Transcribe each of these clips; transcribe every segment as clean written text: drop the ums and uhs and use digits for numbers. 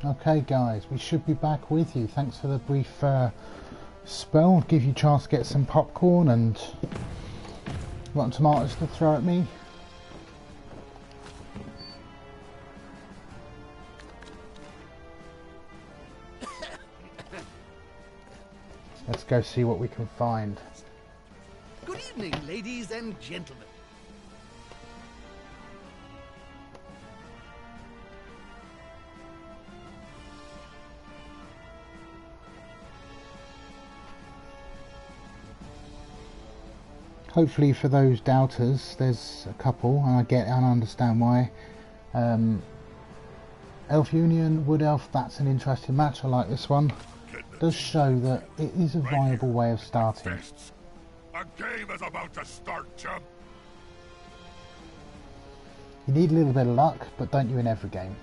Okay guys, we should be back with you. Thanks for the brief spell. Give you a chance to get some popcorn and rotten tomatoes to throw at me. Let's go see what we can find. Good evening, ladies and gentlemen. Hopefully for those doubters, there's a couple, and I get and understand why. Elf Union, Wood Elf, that's an interesting match. I like this one. It does show that it is a viable way of starting. A game is about to start, chump. You need a little bit of luck, but don't you in every game.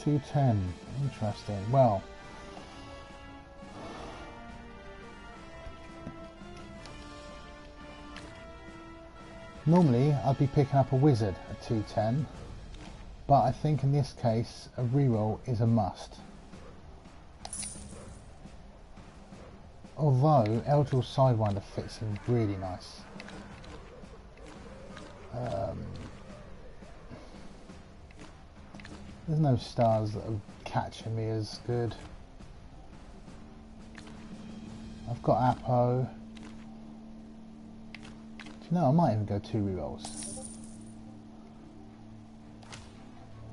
$210, interesting. Well, normally I'd be picking up a wizard at 210, but I think in this case a reroll is a must. Although Eldril Sidewinder fits in really nice. There's no stars that are catching me as good. I've got Apo. Do you know, I might even go 2 rerolls.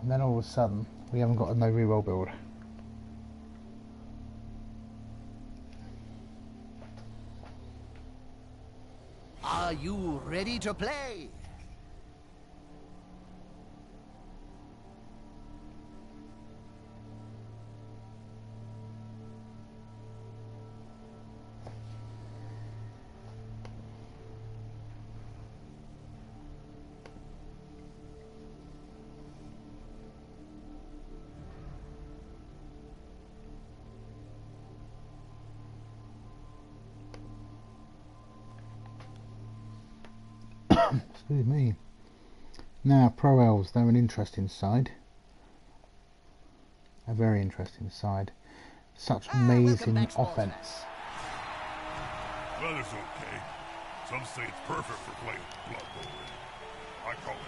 And then all of a sudden, we haven't got a no reroll build. Are you ready to play? Excuse me. Now, Pro Elves, they're an interesting side. A very interesting side. Such amazing offense. Weather's okay. Some say it's perfect for playing Blood Bowl. I call it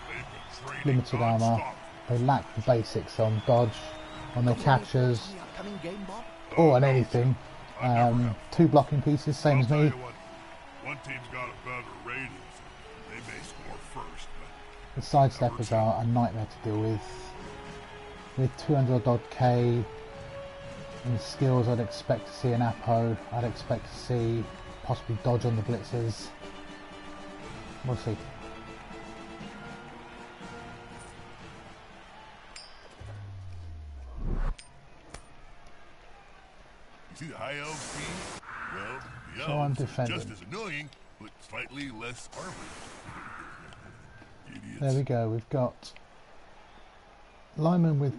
They've been training Limited armor. They lack the basics on dodge, on their captures, or on anything. 2 blocking pieces, same as me. One team's got a better rating, so they may score first. The sidesteppers are a nightmare to deal with. With 200 odd K in skills, I'd expect to see an Apo. I'd expect to see possibly dodge on the blitzers. We'll see. You see the high elf team? Well, the So I'm elves are defending. just as annoying, but slightly less armored. Idiots. There we go, we've got Lyman with...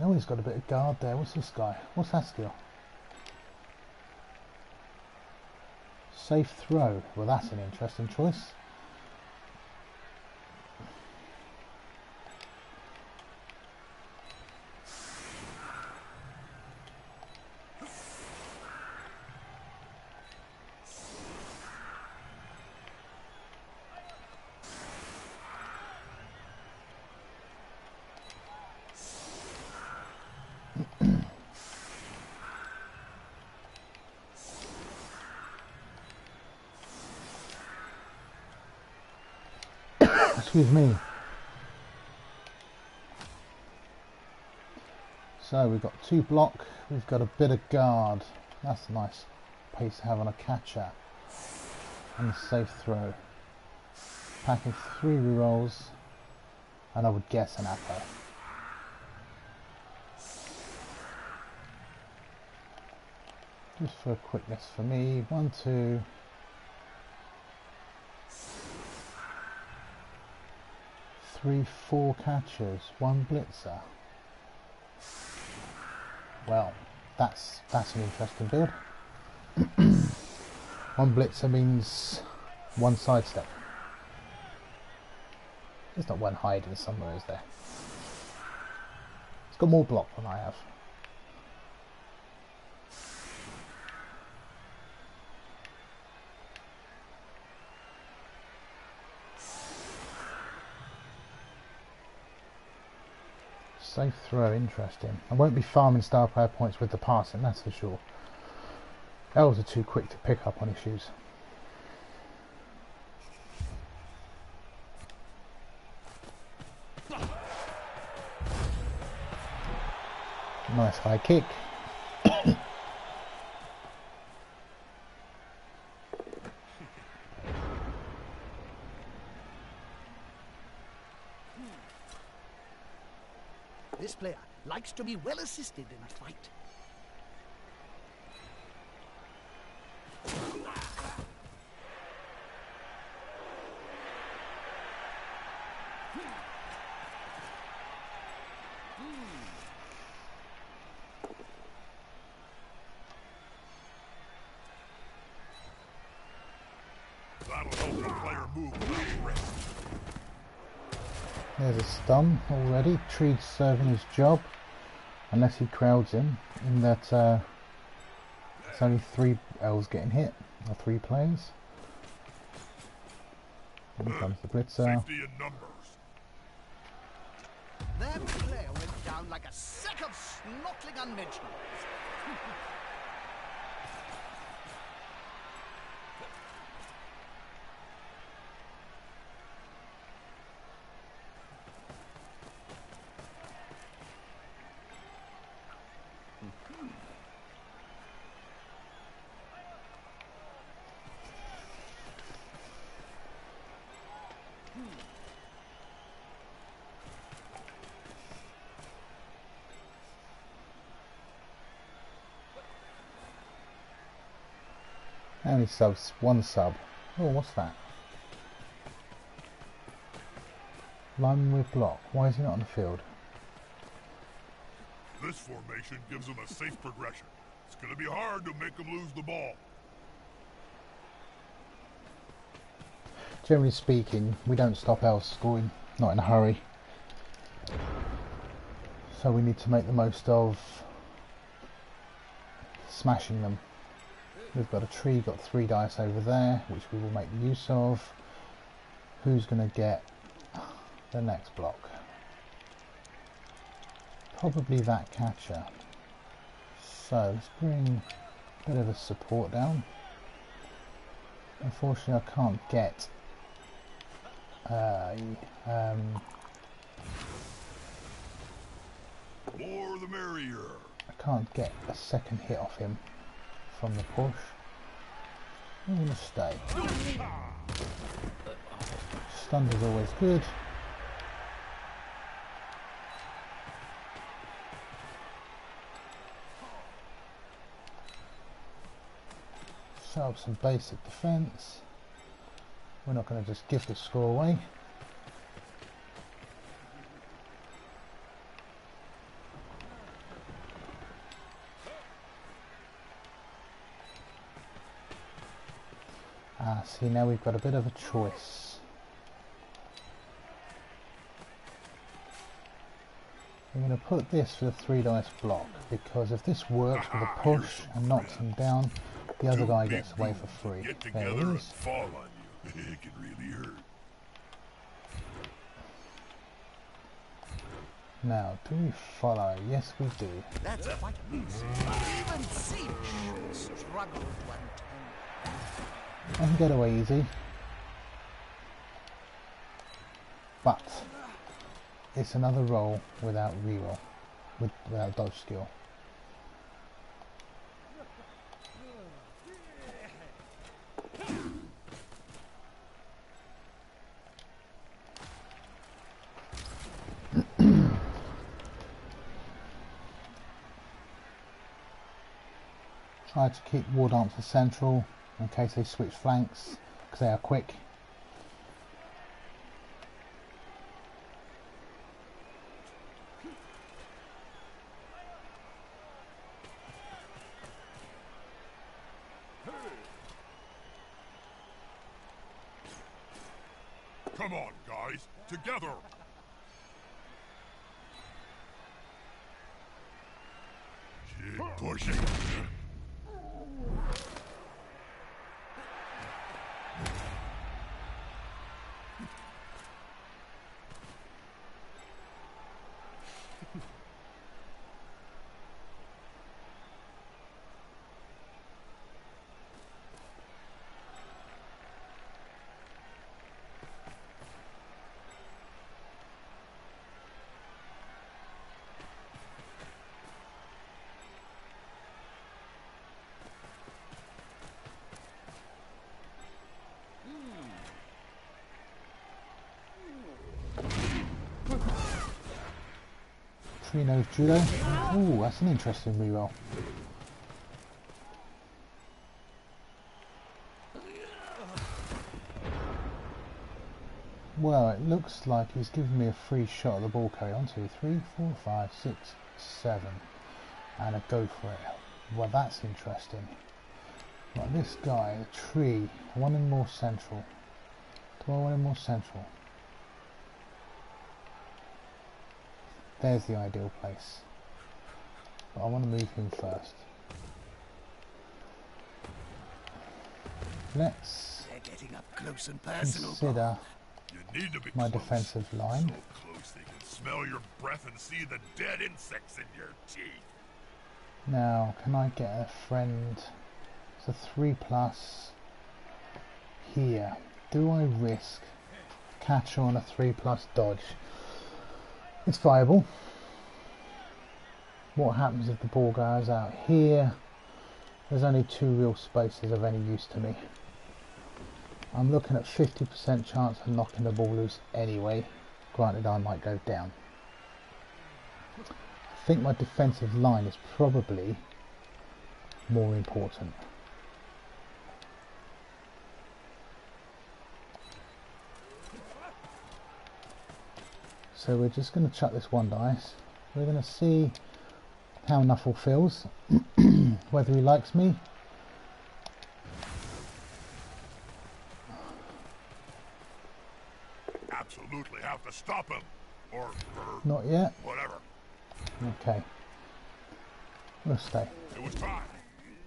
Oh, he's got a bit of guard there. What's this guy? What's that skill? Safe throw. Well, that's an interesting choice. Excuse me. So we've got 2 block, we've got a bit of guard. That's a nice pace to have on a catcher. And a safe throw. Packing 3 rerolls, and I would guess an Apo. Just for quickness for me, 1, 2. 3, 4 catchers, 1 blitzer. Well, that's an interesting build. One blitzer means one sidestep. There's not one hiding somewhere, is there? It's got more block than I have. Safe throw, interesting. I won't be farming star player points with the passing, that's for sure. Elves are too quick to pick up on issues. Nice high kick. This player likes to be well assisted in a fight. That'll help the player move without rest. There's a stun already. Tree's serving his job, unless he crowds in that it's only 3 elves getting hit, or 3 players. Here comes the blitzer. Safety in numbers. That player went down like a sack of snorkeling unmentionables. How many subs? 1 sub. Oh, what's that? Lineman with block. Why is he not on the field? This formation gives them a safe progression. It's going to be hard to make them lose the ball. Generally speaking, we don't stop elves scoring, not in a hurry. So we need to make the most of smashing them. We've got a tree, got 3 dice over there, which we will make use of. Who's going to get the next block? Probably that catcher. So let's bring a bit of a support down. Unfortunately, I can't get More the merrier. I can't get a second hit off him from the push. I'm going to stay. Stunned is always good. Set up some basic defence. We're not going to just give the score away. See, now we've got a bit of a choice. I'm going to put this for the 3 dice block, because if this works with a push and knocks him down, the other guy gets away for free. Get There together he and is. fall on you. It can really hurt. Now, do we follow? Yes, we do. That's quite amusing. Even Siege struggled one time. I can get away easy. But it's another roll without reroll, without dodge skill. Try to keep War Dancer central in case they switch flanks, because they are quick. Come on, guys. Together. Keep pushing. Tree-nose judo. Ooh, that's an interesting reroll. Well, it looks like he's giving me a free shot at the ball carrier. 1, 2, 3, 4, 5, 6, 7. And a go for it. Well, that's interesting. Right, this guy, the tree. I want him more central. Do I want him more central? There's the ideal place. But I want to move him first. Let's They're getting up close and personal. consider You need to be my close. defensive line. So close they can smell your breath and see the dead insects in your teeth. Now, can I get a friend? It's a 3+ here. Do I risk catch on a 3+ dodge? It's viable. What happens if the ball goes out here? There's only 2 real spaces of any use to me. I'm looking at 50% chance of knocking the ball loose anyway. Granted, I might go down. I think my defensive line is probably more important. So we're just going to chuck this one dice. We're going to see how Nuffle feels, whether he likes me. Absolutely have to stop him. Or Not yet. whatever. Okay. We'll stay. It was time.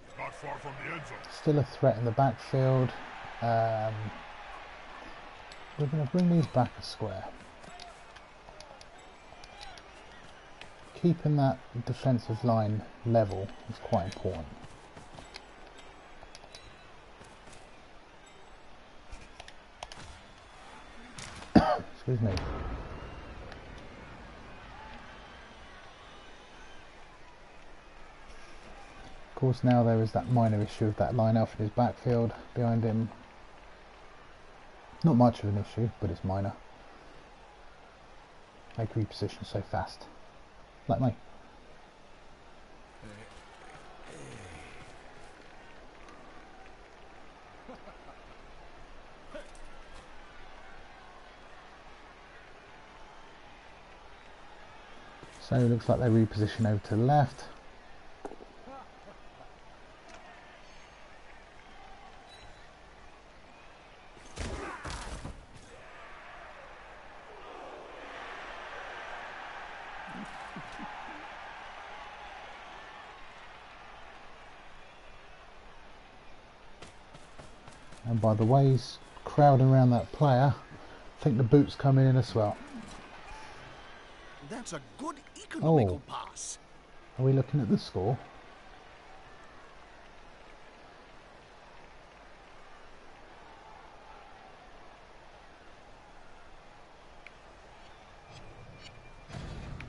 It's not far from the end zone. Still a threat in the backfield. We're going to bring these back a square. Keeping that defensive line level is quite important. Excuse me. Of course, now there is that minor issue of that line elf in his backfield behind him. Not much of an issue, but it's minor. They can reposition so fast. Like me. So it looks like they reposition over to the left. And by the way he's crowding around that player, I think the boot's coming in as well. That's a good economical Oh. pass. Are we looking at the score?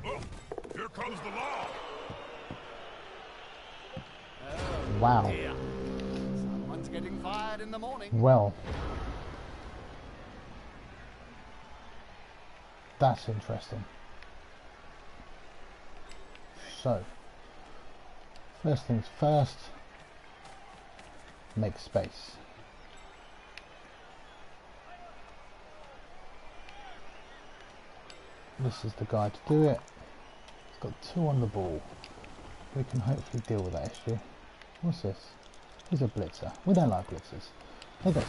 Oh, here comes the law. Wow. Dear. Someone's getting fired in the morning. Well. That's interesting. So, first things first, make space. This is the guy to do it. He's got 2 on the ball. We can hopefully deal with that issue. What's this? He's a blitzer. We don't like blitzers. They got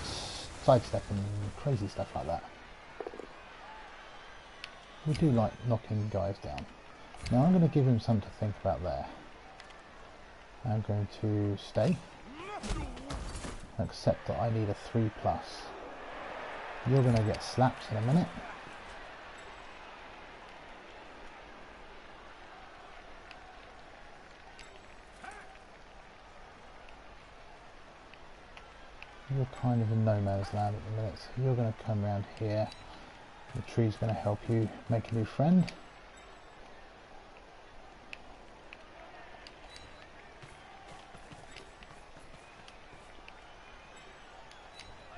sidestep and crazy stuff like that. We do like knocking guys down. Now I'm going to give him something to think about there. I'm going to stay. Accept that I need a 3+. You're going to get slapped in a minute. You're kind of in no man's land at the minute, so you're going to come around here. The tree's going to help you make a new friend.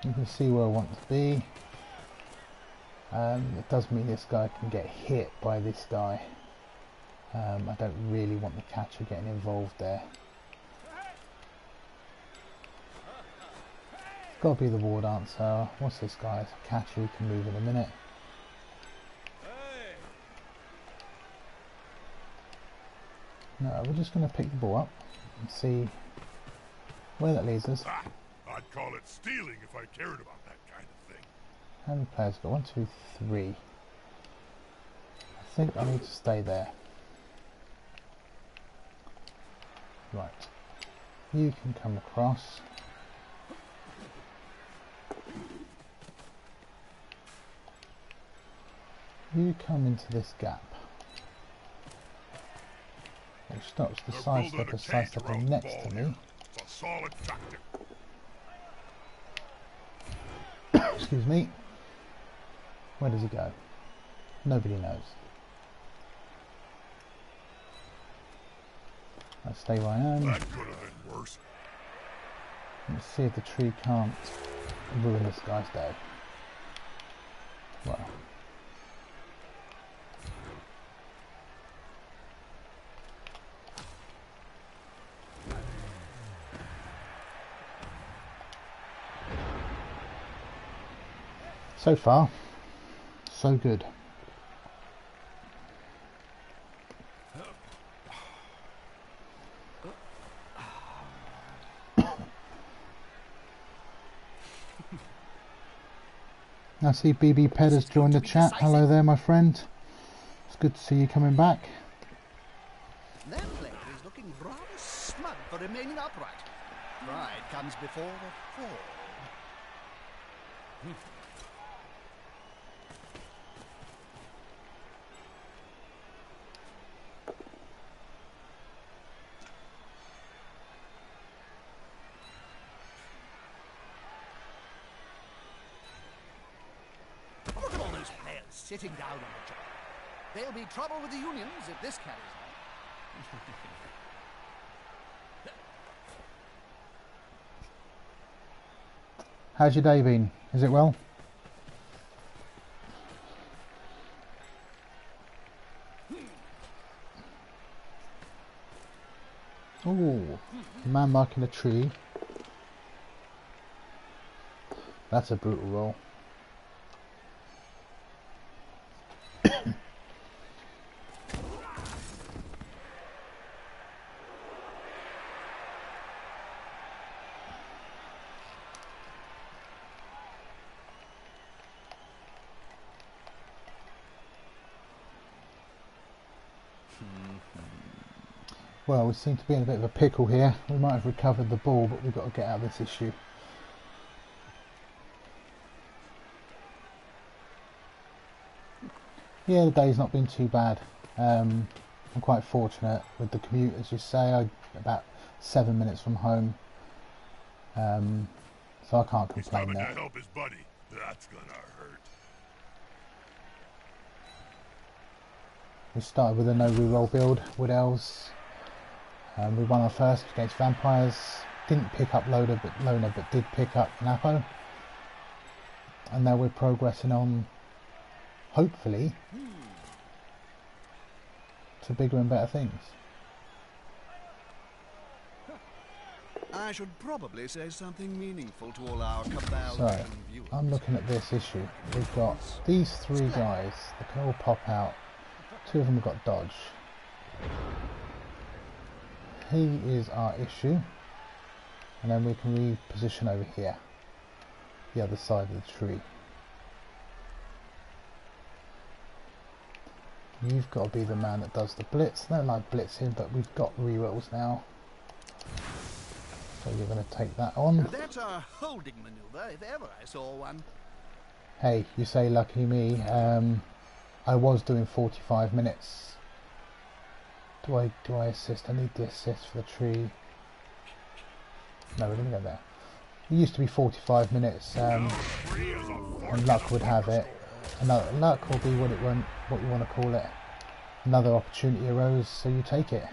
You can see where I want to be. It does mean this guy can get hit by this guy. I don't really want the catcher getting involved there. It's got to be the war dancer. What's this guy? It's a catcher who can move in a minute. No, we're just going to pick the ball up and see where that leads us. I'd call it stealing if I cared about that kind of thing. How many players got? 1, 2, 3. I think I need to stay there. Right. You can come across. You come into this gap. Which stops the sidestepper next to me. It's a solid tactic. Excuse me. Where does he go? Nobody knows. I stay where I am. That could have been worse. Let's see if the tree can't ruin this guy's day. Well. So far, so good. I see BB Ped has joined the chat. Hello there, my friend. It's good to see you coming back. Their player is looking rather smug for remaining upright. Pride comes before a fall. Look at all those players sitting down on the job. There'll be trouble with the unions if this carries on. How's your day been? Is it well? Ooh, man marking a tree. That's a brutal roll. Well, we seem to be in a bit of a pickle here. We might have recovered the ball, but we've got to get out of this issue. Yeah, the day's not been too bad. I'm quite fortunate with the commute, as you say. I'm about 7 minutes from home, so I can't He's complain coming there. to help his buddy. That's gonna hurt. We started with a no reroll build, Wood Elves. We won our first against Vampires. Didn't pick up Loner, but did pick up Napo. And now we're progressing on, hopefully, to bigger and better things. I should probably say something meaningful to all our cabal So, viewers. I'm looking at this issue. We've got these 3 guys that can all pop out. 2 of them have got dodge. He is our issue. And then we can reposition over here. The other side of the tree. You've got to be the man that does the blitz. I don't like blitzing, but we've got rerolls now. So you're going to take that on. That's a holding maneuver, if ever I saw one. Hey, you say lucky me. I was doing 45 minutes. Do I assist? I need the assist for the tree. No, we're going to go there. It used to be 45 minutes, and luck would have it. Luck will be what you want to call it. Another opportunity arose, so you take it.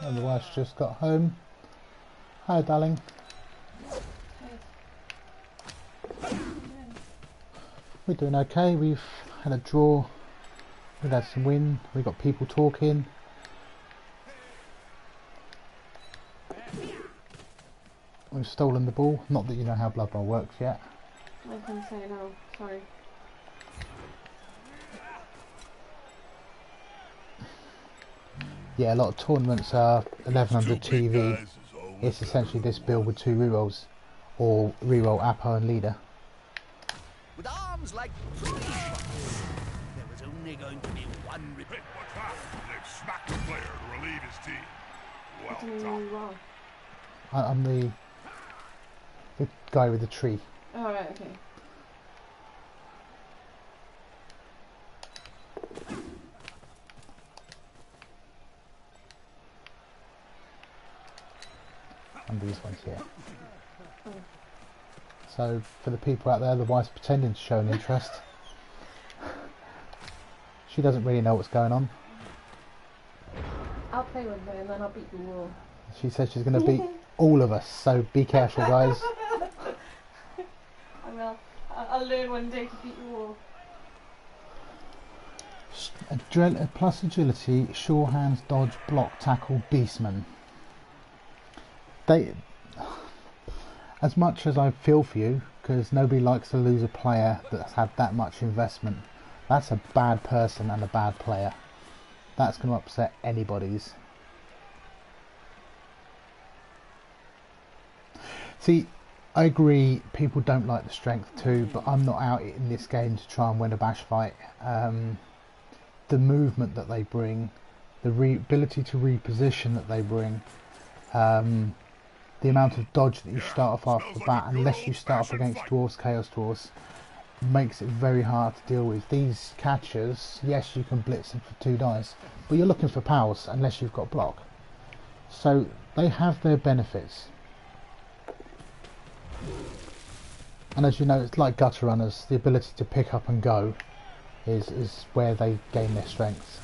And the wife's just got home. Hi, darling. We're doing okay. We've had a draw. We've had some win. We've got people talking. We've stolen the ball. Not that you know how Blood Bowl works yet. I can say no. Sorry. Yeah, a lot of tournaments are 1100 TV. It's essentially this build with 2 rerolls, or reroll Apo and leader. With arms like there was only going to be one Hey, what's that? They've smacked the player to relieve his team. What do you Well mean done. wrong? I'm the guy with the tree. Oh, right, okay. And these ones here. Oh. So for the people out there, the wife's pretending to show an interest. She doesn't really know what's going on. I'll play one day and then I'll beat you all. She says she's going to beat all of us, so be careful, guys. I will. I'll learn one day to beat you all. Plus agility, sure hands, dodge, block, tackle, beastman. They, as much as I feel for you, because nobody likes to lose a player that's had that much investment. That's a bad person and a bad player. That's going to upset anybody's. See, I agree people don't like the strength too, but I'm not out in this game to try and win a bash fight. The movement that they bring, the ability to reposition that they bring, the amount of dodge that you start off the bat, unless you start off against Dwarves, Chaos Dwarves, makes it very hard to deal with. These catchers, yes, you can blitz them for 2 dice, but you're looking for powers unless you've got block. So they have their benefits. And as you know, it's like gutter runners, the ability to pick up and go is where they gain their strengths.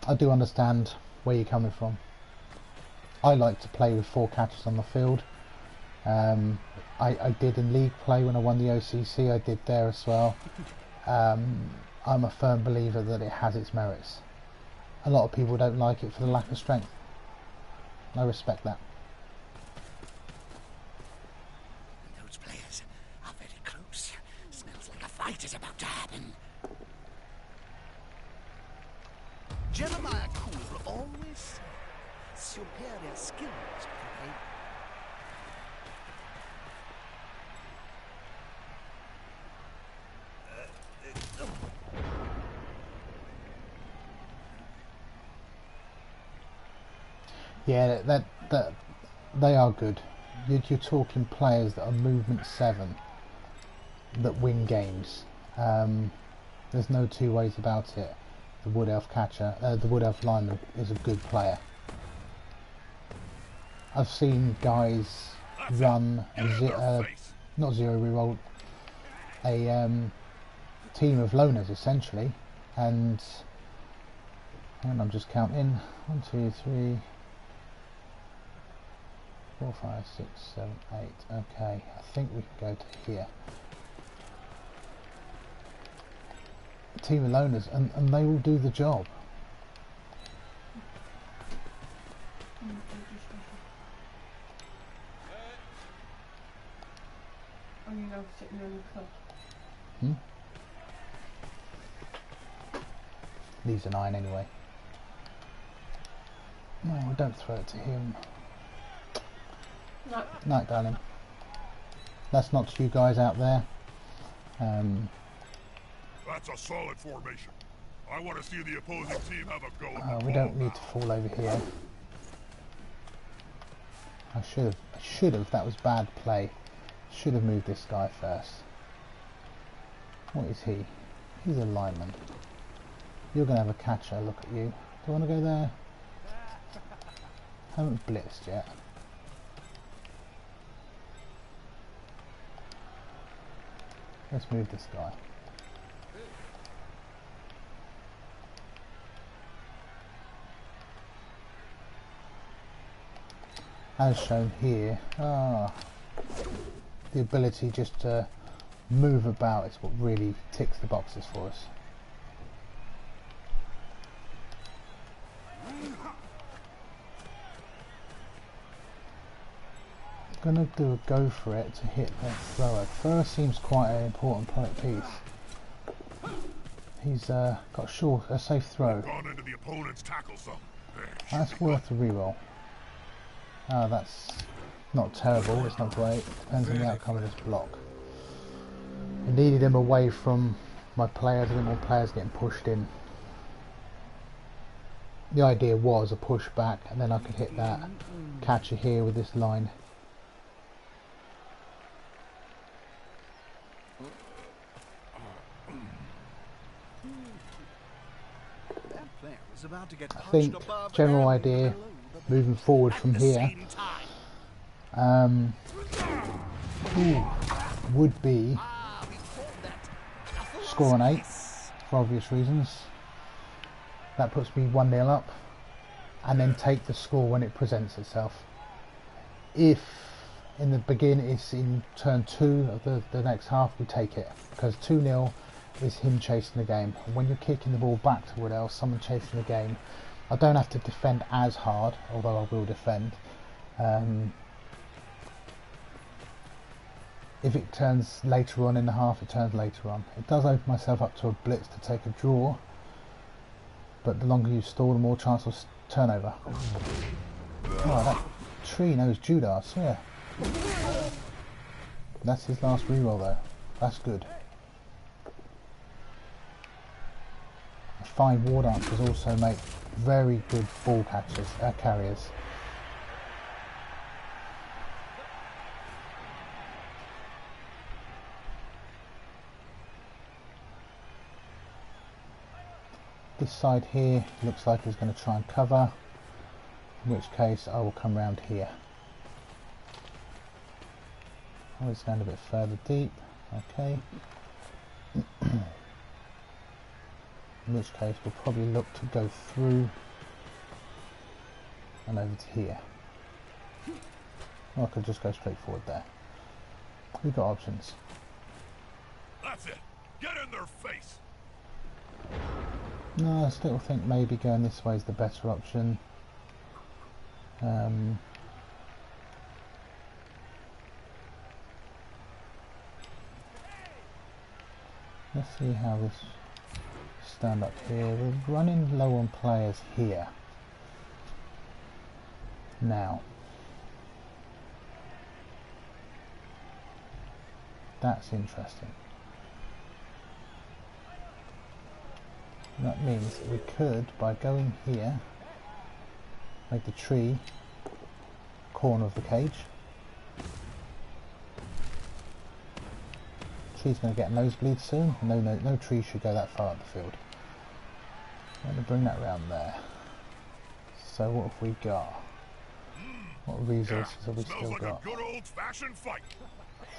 I do understand where you're coming from. I like to play with 4 catchers on the field. I did in league play when I won the OCC, I did there as well. I'm a firm believer that it has its merits. A lot of people don't like it for the lack of strength. I respect that. Those players are very close. Smells like a fight is about to happen. Jeremiah Cool always said superior skills prevail. Yeah, that they are good. You're talking players that are movement 7 that win games. There's no 2 ways about it. The Wood Elf catcher, the Wood Elf lineman is a good player. I've seen guys run not zero reroll, a team of loners essentially, and I'm just counting 1, 2, 3. 4, 5, 6, 7, 8. Okay, I think we can go to here. A team of loners, and they will do the job. Oh, you know, sitting on the club. Hmm? These are 9 anyway. No, don't throw it to him. No. Night, darling. That's not you guys out there. That's a solid formation. I want to see the opposing team have a go at the We ball don't need now. to fall over here. I should have. That was bad play. Should have moved this guy first. What is he? He's a lineman. You're going to have a catcher. Look at you. Do you want to go there? Haven't blitzed yet. Let's move this guy. As shown here, the ability just to move about is what really ticks the boxes for us. I'm going to do a go for it to hit that thrower. Thrower seems quite an important piece. He's got a safe throw. Gone into the opponent's tackle zone. That's worth a reroll. Oh, that's not terrible, it's not great. Depends on the outcome of this block. I needed him away from my players. I didn't want players getting pushed in. The idea was a push back and then I could hit that catcher here with this line. That player is about to get I punched think above general and idea below the moving forward from At the here same time. would be We call that a score an 8 miss. for obvious reasons. That puts me 1-0 up and then take the score when it presents itself. If in the beginning it's in turn 2 of the next half, we take it because 2-0 is him chasing the game. And when you're kicking the ball back to Woodell, someone chasing the game, I don't have to defend as hard, although I will defend. If it turns later on in the half, it turns later on. It does open myself up to a blitz to take a draw, but the longer you stall, the more chance of turnover. Oh, that tree knows Judah, I swear. That's his last reroll though. That's good. I find ward archers also make very good ball carriers. This side here looks like he's going to try and cover, in which case I will come round here. Oh, it's going a bit further deep, okay. In which case we'll probably look to go through and over to here. Or I could just go straight forward there. We've got options. That's it. Get in their face. No, I still think maybe going this way is the better option. Let's see how this stand up here. We're running low on players here. Now, that's interesting. That means that we could, by going here, make the tree corner of the cage. Tree's going to get a nosebleed soon. No tree should go that far up the field. Let me bring that round there. So what have we got? What resources have we Smells still like got? a good old-fashioned fight.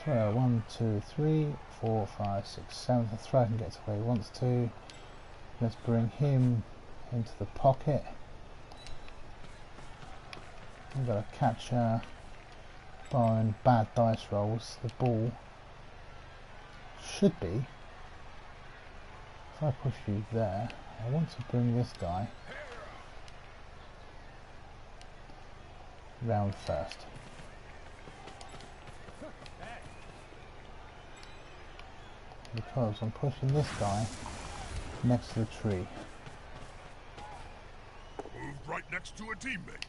Throw 1, 2, 3, 4, 5, 6, 7. The throw can get to where he wants to. Let's bring him into the pocket. We've got a catcher. barring bad dice rolls, the ball should be, if I push you there, I want to bring this guy round first. Because I'm pushing this guy next to the tree. Moved right next to a teammate.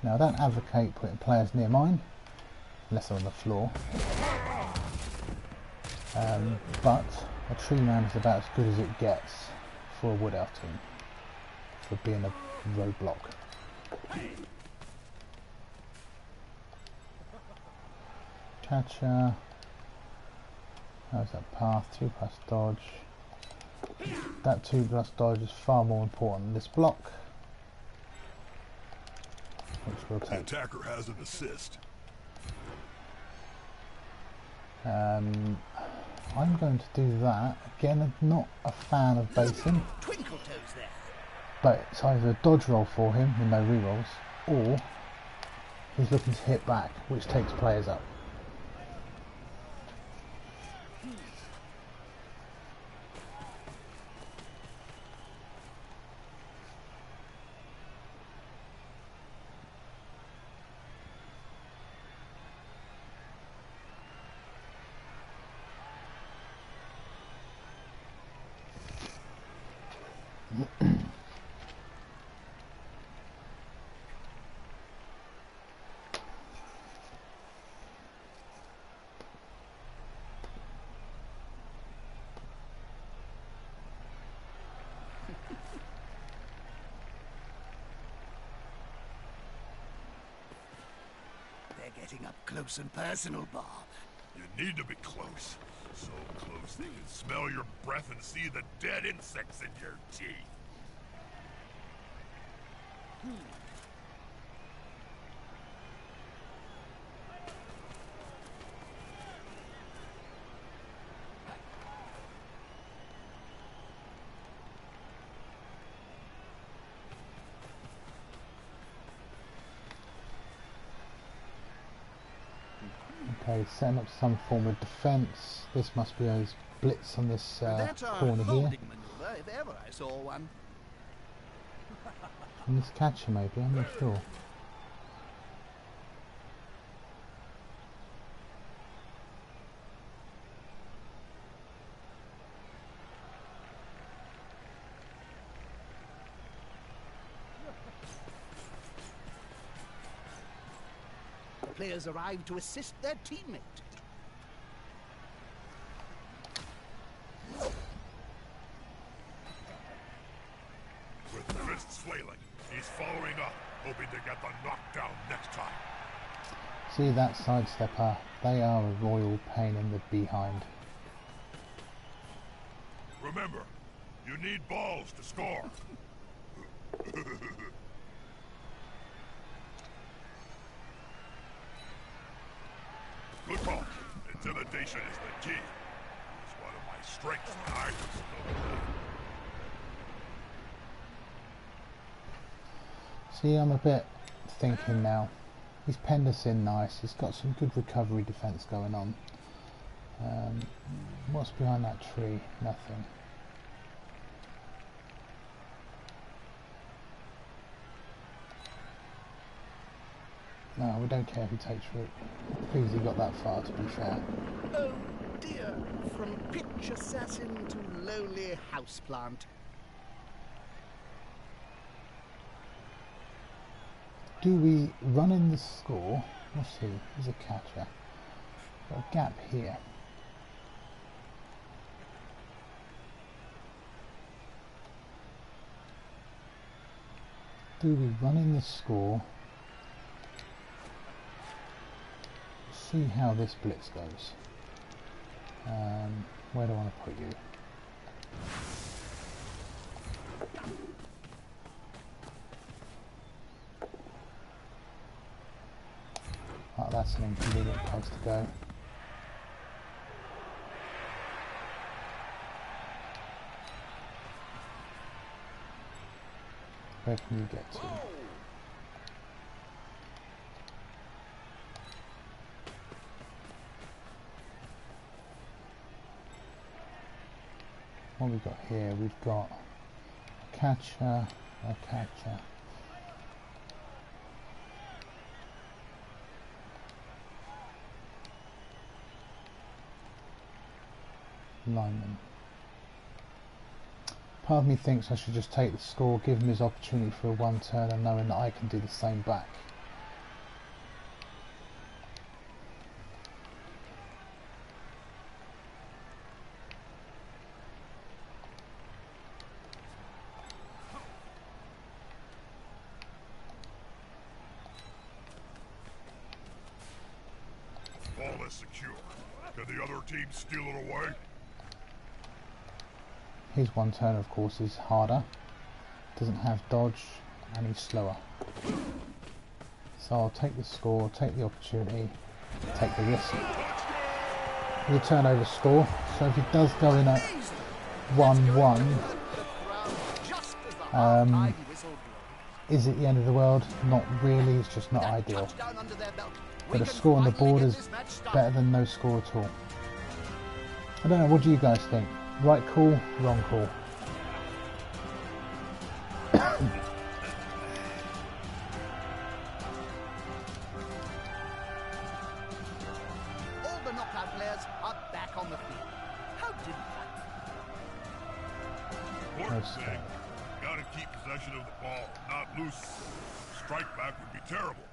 Now I don't advocate putting players near mine, unless they're on the floor. But a tree man is about as good as it gets for a wood elf team, for being a roadblock. Catcher. How's that path? 2+ dodge. That 2+ dodge is far more important than this block, which we'll The take. attacker has an assist. I'm going to do that. Again, I'm not a fan of basing, Twinkle toes there. but it's either a dodge roll for him with no rerolls, or he's looking to hit back, which takes players up. They're getting up close and personal, Bob. You need to be close. So close they can smell your breath and see the dead insects in your teeth. Okay, setting up some form of defence. This must be his blitz on this That's a corner here. holding maneuver, if ever I saw one. And this catcher maybe, I'm not sure. Players arrive to assist their teammate. With fists flailing, he's following up, hoping to get the knockdown next time. See that sidestepper? They are a royal pain in the behind. Remember, you need balls to score. Good call. Intimidation is the key. It's one of my strengths when I was still alive. See, I'm a bit thinking now. He's penned us in nice. He's got some good recovery defence going on. What's behind that tree? Nothing. No, we don't care if he takes root. Please, he got that far, to be fair. Oh dear, from pitch assassin to lowly houseplant. Do we run in the score? We'll see. He's a catcher. Got a gap here. Do we run in the score? See how this blitz goes. Where do I want to put you? Oh, that's an inconvenient place to go. Where can you get to? What we got here? We've got a catcher, lineman. Part of me thinks I should just take the score, give him his opportunity for a one turn, and knowing that I can do the same back. Ball is secure. Can the other team steal it away? His one turn, of course, is harder. Doesn't have dodge, and he's slower. So I'll take the score, take the opportunity, take the risk. The turnover score. So if he does go in at 1-1, is it the end of the world? Not really. It's just not ideal. But a score on the board is better than no score at all. I don't know. What do you guys think? Right call, wrong call. All the knockout players are back on the field. How did that? Important thing. Gotta keep possession of the ball, not loose. Strike back would be terrible.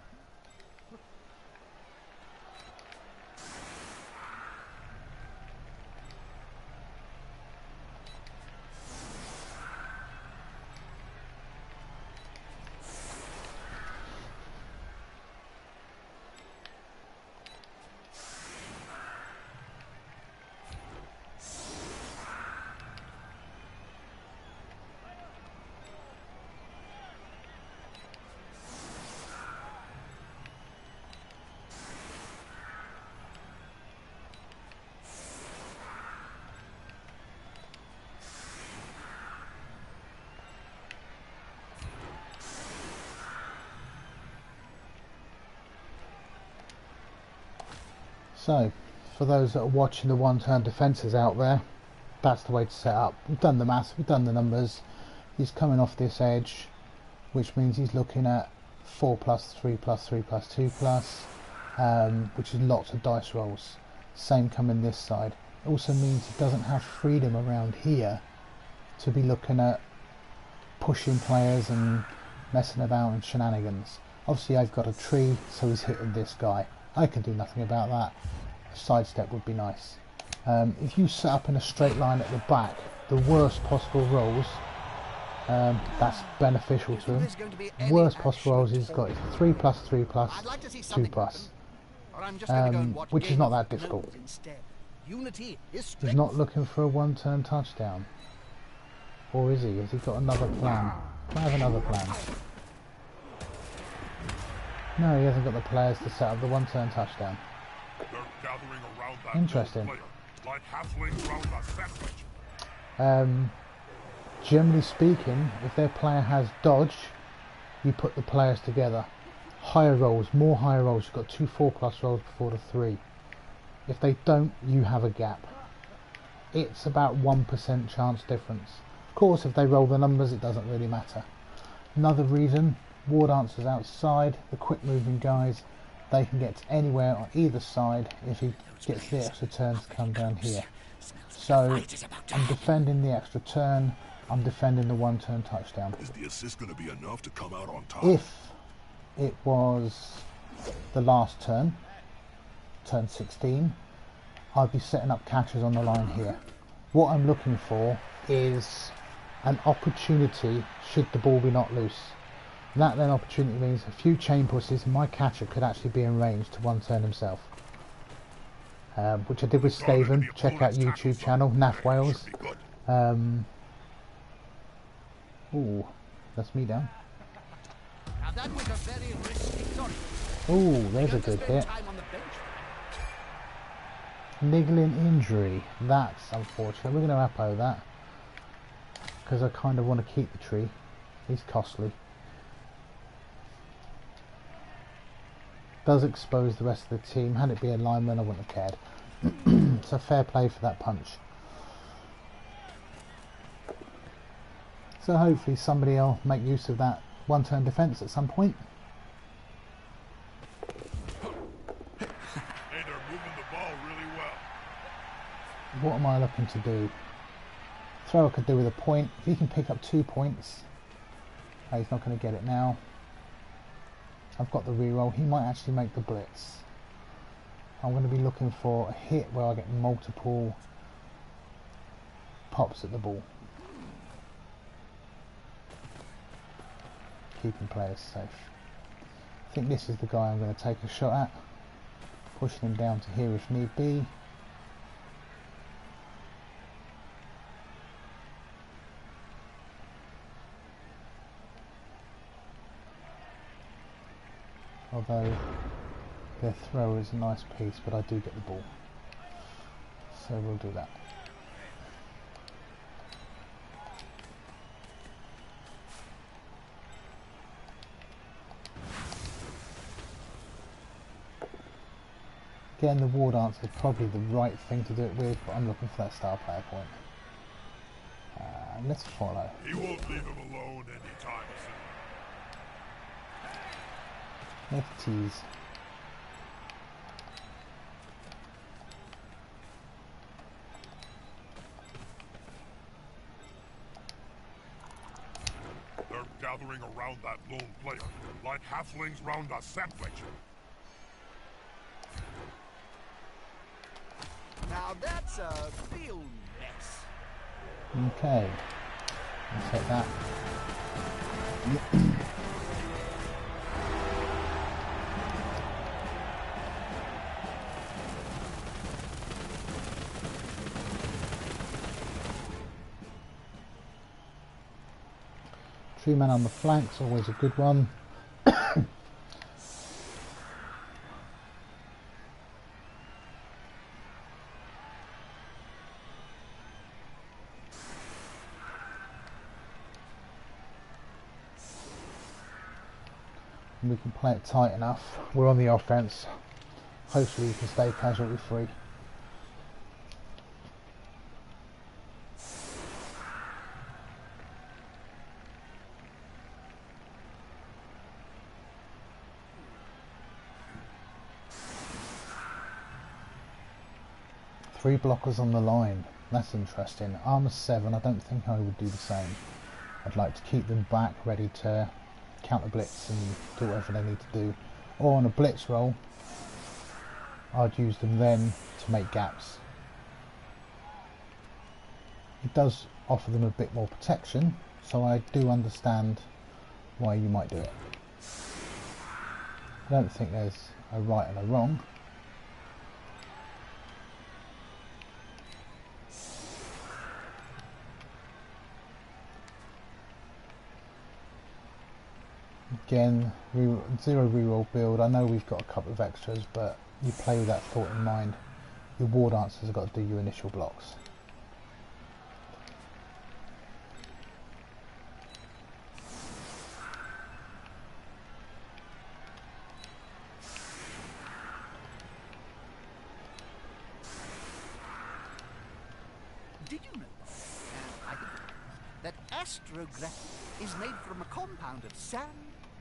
So, for those that are watching the one-turn defences out there, that's the way to set up. We've done the maths, we've done the numbers. He's coming off this edge, which means he's looking at 4+, 3+, 3+, 2+, which is lots of dice rolls. Same coming this side. It also means he doesn't have freedom around here to be looking at pushing players and messing about and shenanigans. Obviously I've got a tree, so he's hitting this guy. I can do nothing about that. A sidestep would be nice. If you set up in a straight line at the back, the worst possible rolls, that's beneficial to him. Worst possible rolls he's got is 3+, 3+, 2+, which is not that difficult. He's not looking for a one-turn touchdown. Or is he? Has he got another plan? Can I have another plan? No, he hasn't got the players to set up the one-turn touchdown. Interesting. Generally speaking, if their player has dodge, you put the players together. Higher rolls, more higher rolls. You've got 2 4+ rolls before the 3. If they don't, you have a gap. It's about 1% chance difference. Of course, if they roll the numbers, it doesn't really matter. Another reason, Ward answers outside. The quick moving guys, they can get to anywhere on either side if he gets the extra turn to come down here. So I'm defending the extra turn, I'm defending the one-turn touchdown. Is the assist going to be enough to come out on top? If it was the last turn, turn 16, I'd be setting up catches on the line here. What I'm looking for is an opportunity should the ball be not loose. That then opportunity means a few chain pushes, my catcher could actually be in range to one-turn himself. Which I did with Skaven. Check out YouTube channel, Naff Wales. Ooh, that's me down. Ooh, there's a good hit. Niggling injury. That's unfortunate. We're going to Apo that. Because I kind of want to keep the tree. He's costly. Does expose the rest of the team. Had it be a lineman, I wouldn't have cared. So fair play for that punch. So hopefully somebody will make use of that one-turn defence at some point. Hey, they're moving the ball really well. What am I looking to do? Thrower could do with a point. If he can pick up 2 points, he's not going to get it now. I've got the reroll. He might actually make the blitz. I'm going to be looking for a hit where I get multiple pops at the ball. Keeping players safe. I think this is the guy I'm going to take a shot at. Pushing him down to here if need be. Although their thrower is a nice piece, but I do get the ball. So we'll do that. Again, the ward answer is probably the right thing to do it with, but I'm looking for that star player point. Let's follow. He won't leave him alone anytime soon. Let's tease. They're gathering around that lone player, like halflings round a sandwich. Now that's a real mess. Okay. Let's hit that. 2 men on the flanks, always a good one. We can play it tight enough. We're on the offense. Hopefully we can stay casualty free. Three blockers on the line. That's interesting. Armour 7, I don't think I would do the same. I'd like to keep them back, ready to counter blitz and do whatever they need to do. Or on a blitz roll, I'd use them then to make gaps. It does offer them a bit more protection, so I do understand why you might do it. I don't think there's a right and a wrong. Again, zero reroll build. I know we've got a couple of extras, but you play with that thought in mind. Your ward answers have got to do your initial blocks. Did you know that astrography is made from a compound of sand,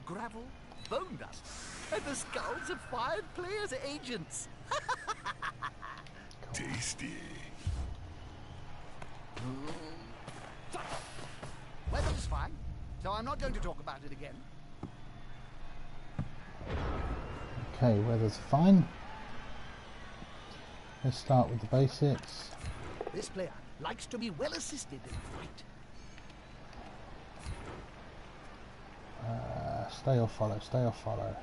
gravel, bone dust, and the skulls of 5 players' agents? Tasty. Weather's fine, so I'm not going to talk about it again. Okay, weather's fine. Let's start with the basics. This player likes to be well assisted in a fight. Stay or follow, stay or follow.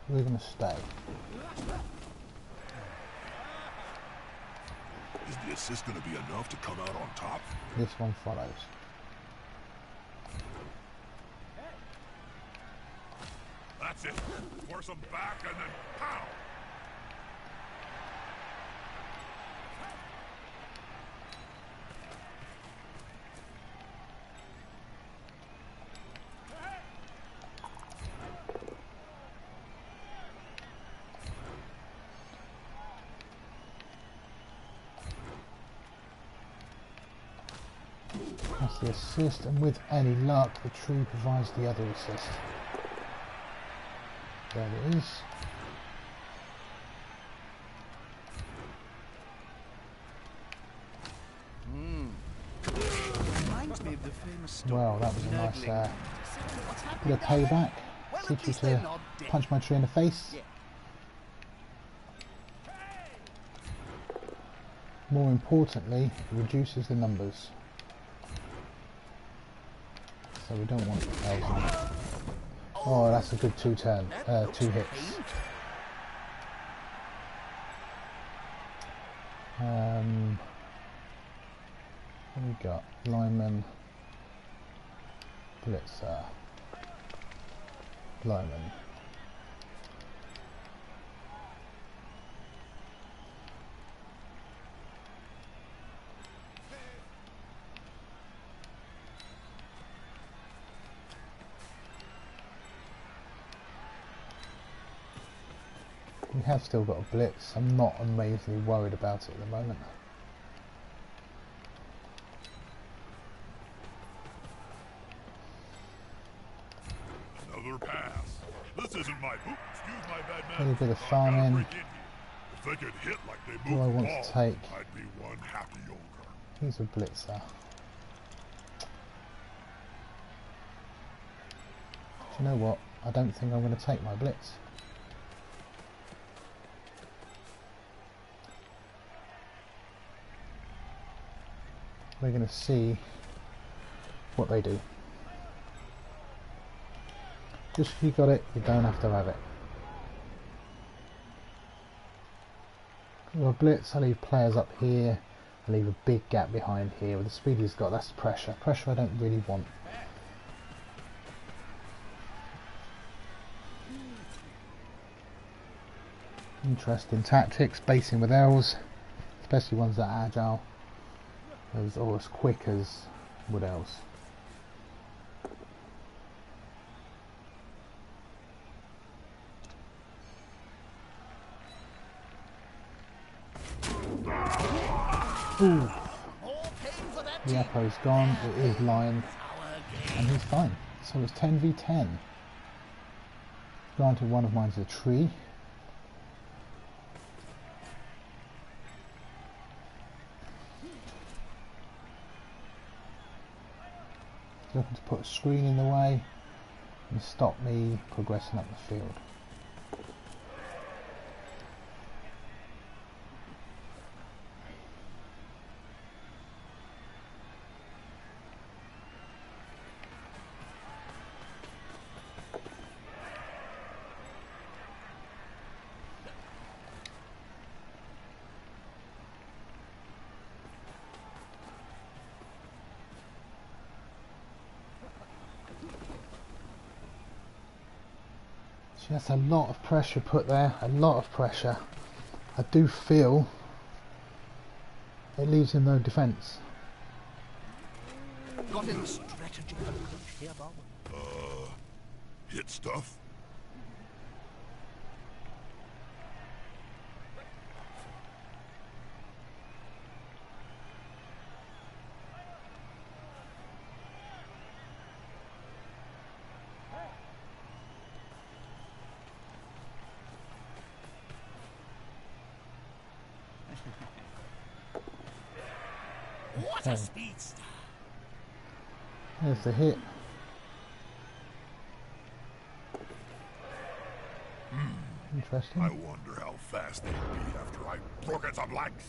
We're going to stay. Is the assist going to be enough to come out on top? This one follows. That's it. Force them back and then pow! That's the assist, and with any luck, the tree provides the other assist. There it is. Reminds me of the famous story. Well, that was a nice What's happening bit of there? payback. Well, Teach at you least they're to not dead. punch my tree in the face. Yeah. More importantly, it reduces the numbers. So we don't want 1,000. Oh, that's a good two hits. What we got? Lineman, Blitzer, Lineman. We have still got a blitz. I'm not amazingly worried about it at the moment. Another pass. This isn't my boot. Excuse my bad A little manners. bit of I've gotta farming. break in here. If they could hit like they Do I move the want ball, to take? I'd be one happy yoker. He's a blitzer. Do you know what? I don't think I'm going to take my blitz. We're going to see what they do. Just if you got it, you don't have to have it. With a blitz, I leave players up here. I leave a big gap behind here. With the speed he's got, that's pressure. Pressure I don't really want. Interesting tactics, basing with L's, especially ones that are agile, or as quick as wood L's. Ooh, the Apo's gone, it is Lion, and he's fine. So it's 10v10. Granted, one of mine's a tree. Looking to put a screen in the way and stop me progressing up the field. That's a lot of pressure put there, a lot of pressure. I do feel it leaves him no defence. Got any strategy for coach here, Bob? Hit stuff? What a speedster! There's the hit. Interesting. I wonder how fast they'd be after I broke at some legs.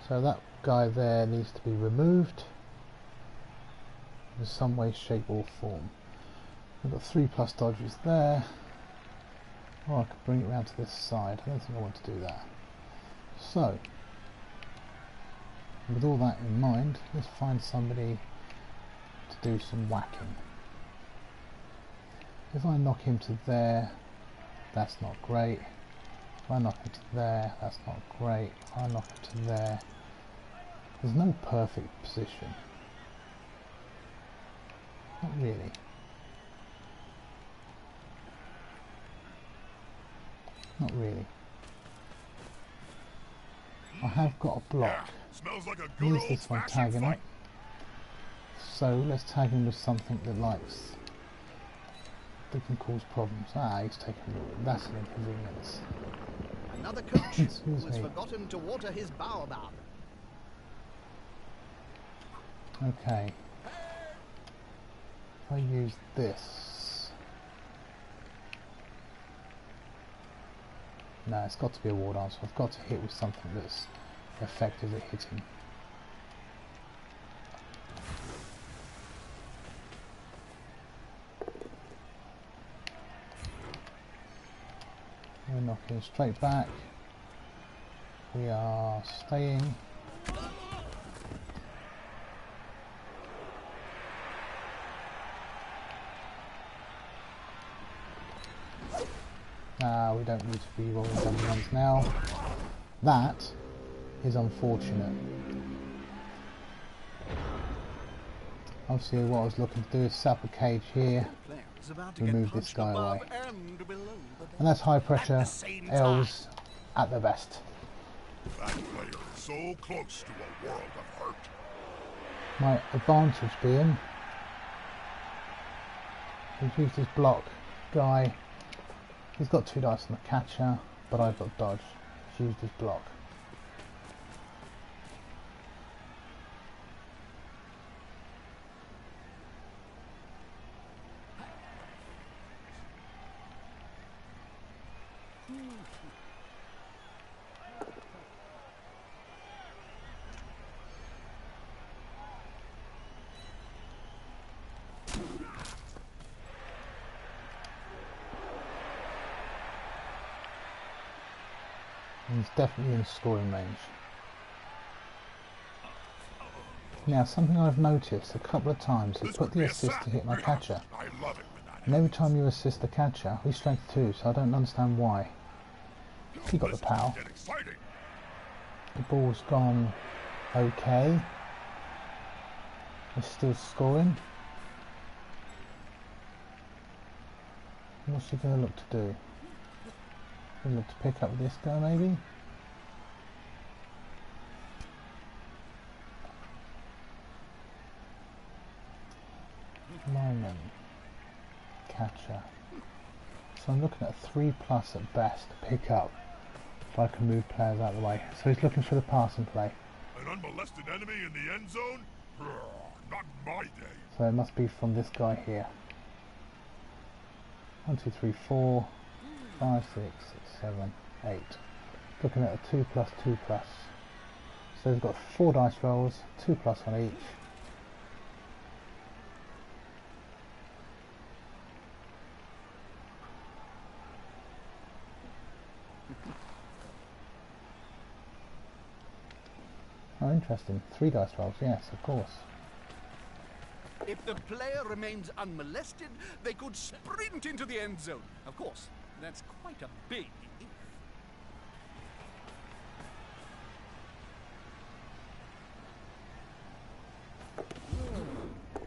So that guy there needs to be removed in some way, shape or form. We've got 3+ dodges there. Oh, I could bring it round to this side. I don't think I want to do that. So, with all that in mind, let's find somebody to do some whacking. If I knock him to there, that's not great. If I knock him to there, that's not great. If I knock him to there, there's no perfect position. Not really. Not really. I have got a block. Smells like a good Here's this one old-fashioned tagging fight. up. So let's tag him with something that likes that can cause problems. Ah, he's taking that's an inconvenience. Another coach who Excuse has me. forgotten to water his baobab. Okay. If I use this. No, it's got to be a ward arm, so I've got to hit with something that's effective at hitting. We're knocking straight back. We are staying. We don't need to be rolling ones now. That is unfortunate. Obviously what I was looking to do is set up a cage here, Player is about to remove get this punched guy above away. and below the belt. And that's high pressure At the same elves at their best. That player is so close to a world of hurt. My advantage being he's used his block guy. He's got 2 dice on the catcher, but I've got dodge. He's used his block. He's definitely in scoring range. Now, something I've noticed a couple of times is put the assist to hit my catcher. I love it when that And every time you assist the catcher, he's strength 2, so I don't understand why. He got the power. Get exciting. The ball's gone okay. He's still scoring. What's he going to look to do? He'll look to pick up this guy maybe? Lineman. Catcher. So I'm looking at 3+ at best to pick up if I can move players out of the way. So he's looking for the passing play. An unmolested enemy in the end zone? Not my day. So it must be from this guy here. 1, 2, 3, 4, 5, 6, 7, 8. Looking at a 2+, 2+. So we've got 4 dice rolls, 2+ on each. Oh, interesting. 3 dice rolls, yes, of course. If the player remains unmolested, they could sprint into the end zone. Of course, that's quite a big if.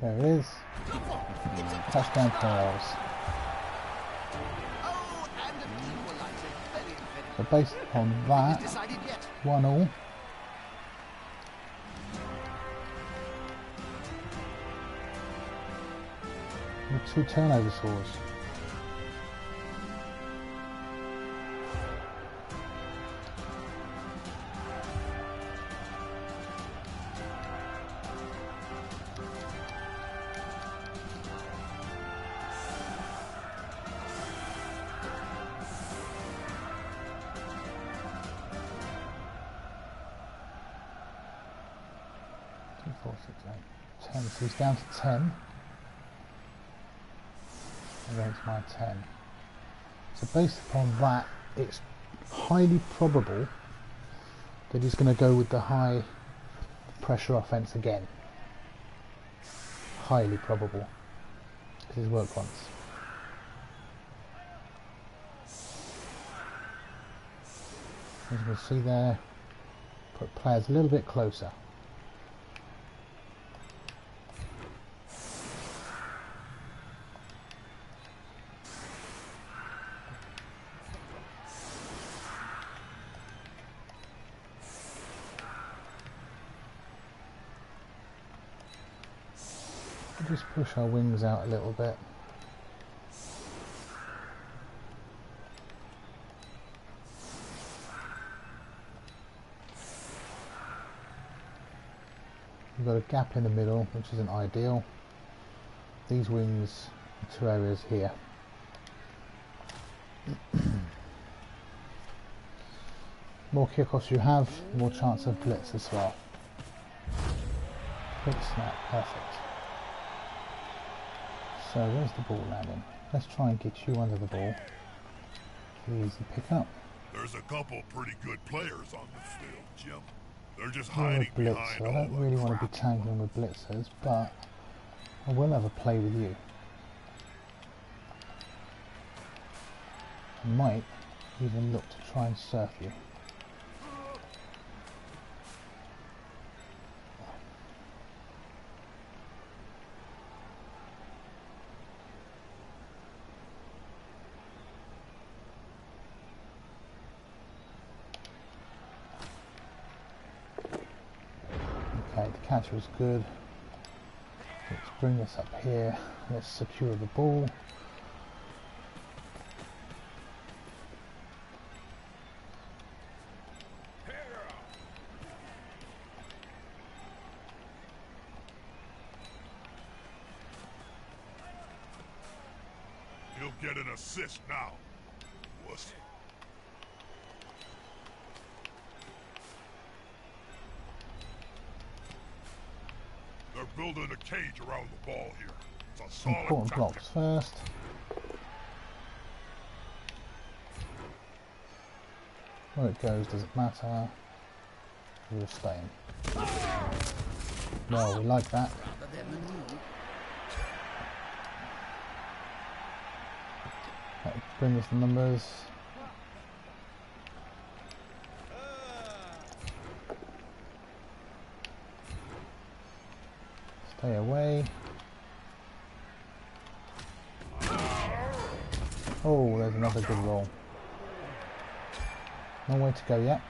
There it is. Touchdown Pearls. Oh, and an equalizer. Very, very So based upon that, decided yet. 1-1. With 2 turnover scores. Two, 4, 6, 8, 10. So he's down to 10. Against my 10. So based upon that, it's highly probable that he's going to go with the high pressure offense again. Highly probable, because he's worked once. As you can see there, put players a little bit closer. Just push our wings out a little bit. We've got a gap in the middle, which isn't ideal. These wings are 2 areas here. More kickoffs you have, more chance of blitz as well. Quick snap, perfect. So where's the ball landing? Let's try and get you under the ball. Easy pick up. There's a couple pretty good players on the field, Jim. They're just You're a hiding behind blitzer. I all don't the really want to crap. be tangling with blitzers, but I will have a play with you. I might even look to try and surf you. Okay, the catch was good. Let's bring this up here. Let's secure the ball. He'll get an assist now. Wuss. They're building a cage around the ball here. It's a solid Important tactic. blocks first. Where it goes doesn't matter. We're staying. Well, we like that. That bring us the numbers. Stay away. Oh, there's another good roll. No way to go yet.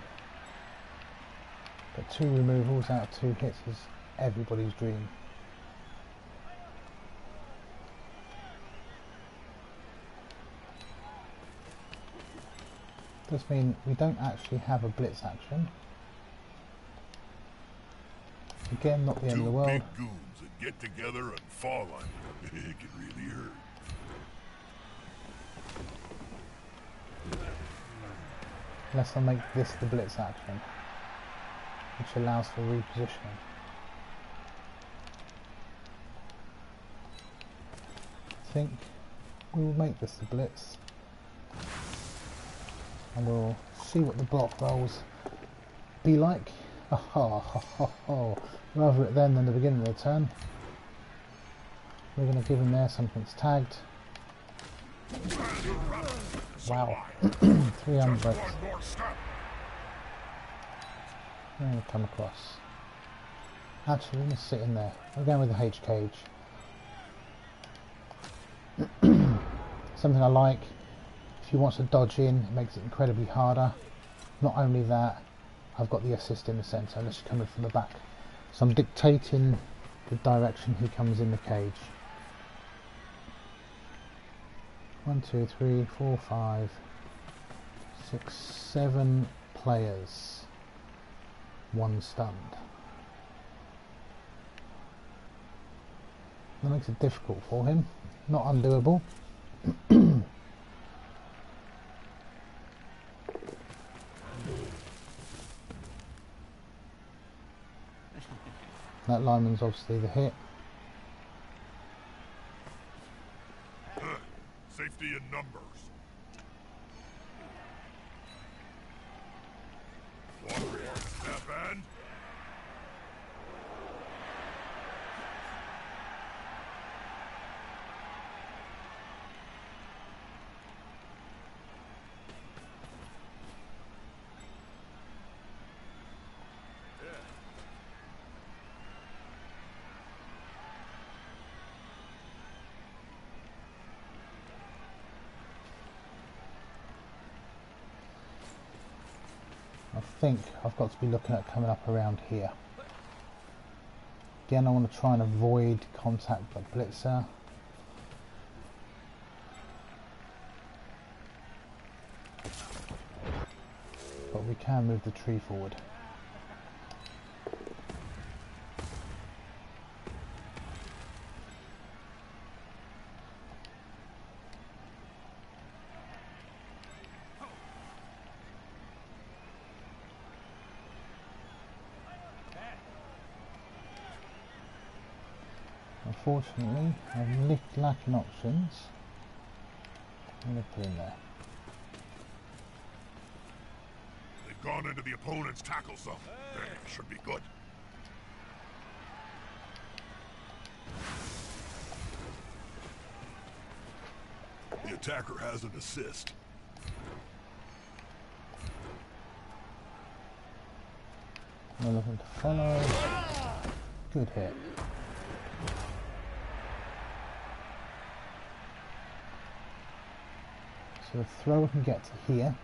But 2 removals out of 2 hits is everybody's dream. Does mean we don't actually have a blitz action. Again, not the end of the Two world. big goons that get together and fall on you. It can really hurt. Unless I make this the blitz action, which allows for repositioning. I think we will make this the blitz. And we'll see what the block rolls be like. Rather it then than the beginning of the turn. We're going to give him there something's tagged. Wow. 300. One more step. I'm going to come across. Actually, we're going to sit in there. We're going with the H cage. Something I like. If he wants to dodge in, it makes it incredibly harder. Not only that, I've got the assist in the centre unless you're coming from the back. So I'm dictating the direction he comes in the cage. 1, 2, 3, 4, 5, 6, 7 players. 1 stunned. That makes it difficult for him. Not undoable. That lineman's obviously the hit. Safety in numbers. One more step and... I think I've got to be looking at coming up around here. Again, I want to try and avoid contact by Blitzer. But we can move the tree forward. Unfortunately, I'm lacking options. I'm going to put in there. They've gone into the opponent's tackle zone. They should be good. The attacker has an assist. I'm looking to follow. Good hit. So the thrower can get to here.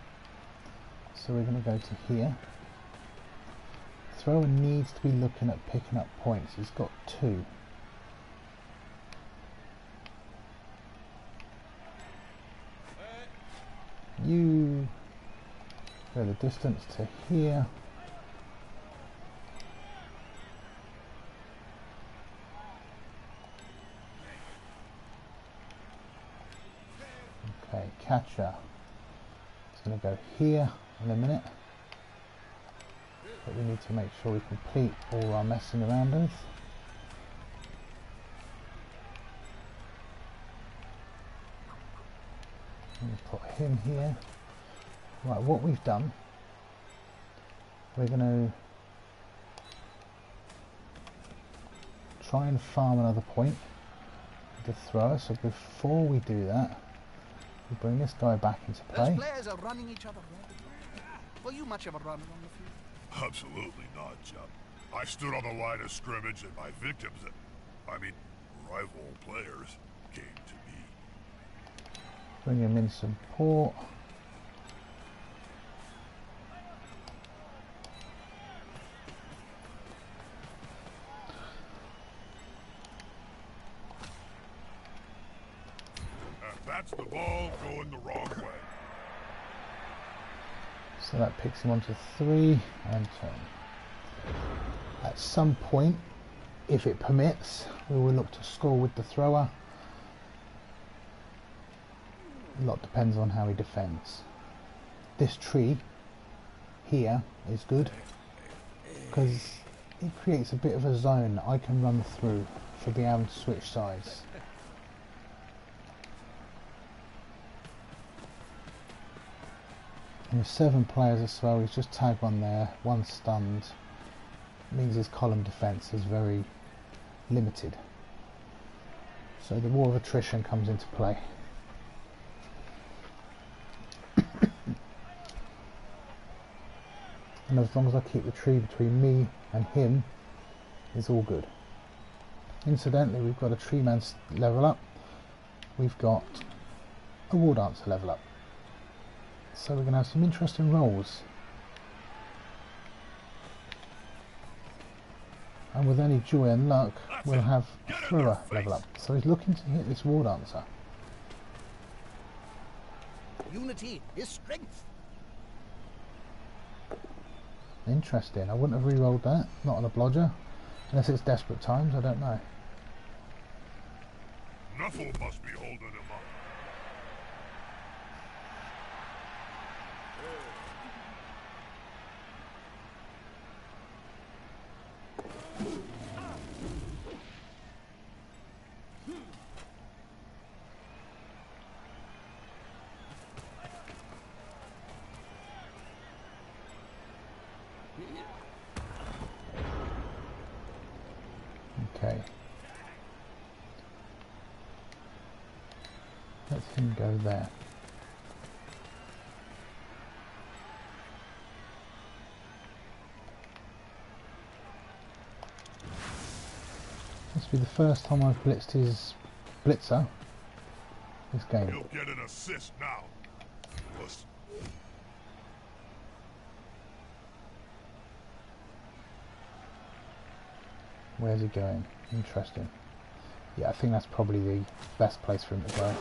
So we're going to go to here. The thrower needs to be looking at picking up points. He's got 2. You go the distance to here. Okay, catcher. It's going to go here in a minute. But we need to make sure we complete all our messing around with. I'm going to put him here. Right, what we've done, we're going to try and farm another point with the thrower. So before we do that, we bring this guy back into play. Those players are running each other ragged. Were you much of a runner on the field? Absolutely not, Chuck. I stood on the line of scrimmage and my victims, rival players, came to me. Bring him in support. That's the ball going the wrong way. So that picks him onto 3 and turn. At some point, if it permits, we will look to score with the thrower. A lot depends on how he defends. This tree here is good because it creates a bit of a zone that I can run through for being able to switch sides. And with 7 players as well, he's just tagged one there, 1 stunned. It means his column defence is very limited. So the war of attrition comes into play. And as long as I keep the tree between me and him, it's all good. Incidentally, we've got a tree man level up. We've got a war dancer level up. So we're going to have some interesting rolls. And with any joy and luck, we'll have a thrower level up. So he's looking to hit this war dancer. Unity is strength. Interesting. I wouldn't have re-rolled that. Not on a blodger. Unless it's desperate times, I don't know. Nuffle must be holding him up. Okay. Let him go there. This will be the first time I've blitzed his blitzer this game. He'll get an assist now. Listen. Where's he going? Interesting. Yeah, I think that's probably the best place for him to go.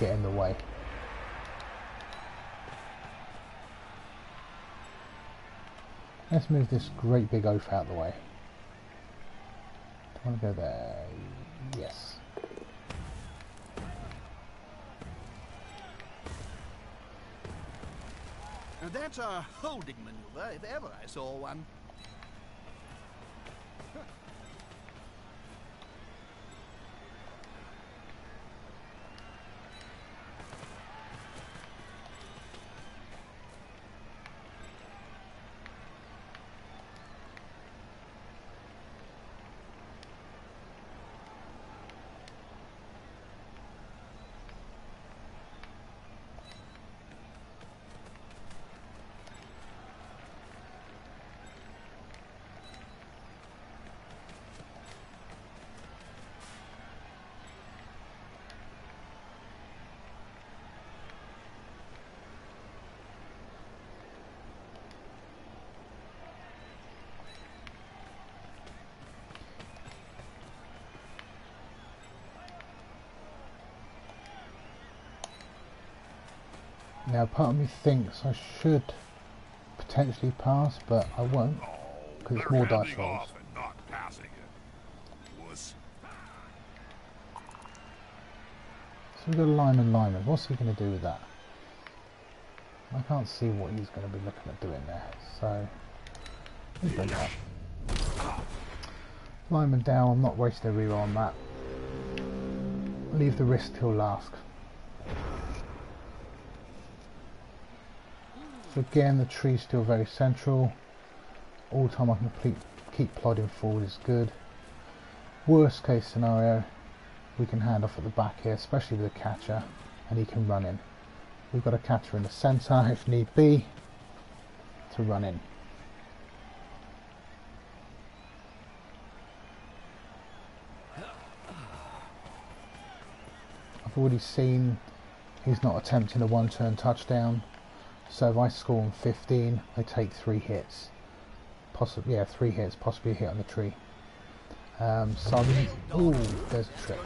Get in the way. Let's move this great big oaf out of the way. Do I want to go there? Yes. Now that's a holding maneuver, if ever I saw one. Now part of me thinks I should potentially pass, but I won't, because it's more dice rolls. And not passing it. Wuss. So we've got Lyman. What's he going to do with that? I can't see what he's going to be looking at doing there, so we'll bring that. Lyman down, I'm not wasting a reroll on that. Leave the risk till last. So again, the tree's still very central. All the time I can keep plodding forward is good. Worst case scenario, we can hand off at the back here, especially with a catcher, and he can run in. We've got a catcher in the centre, if need be, to run in. I've already seen he's not attempting a one-turn touchdown. So if I score on 15, I take 3 hits. Possibly, yeah, 3 hits, possibly a hit on the tree. So ooh, there's a trick.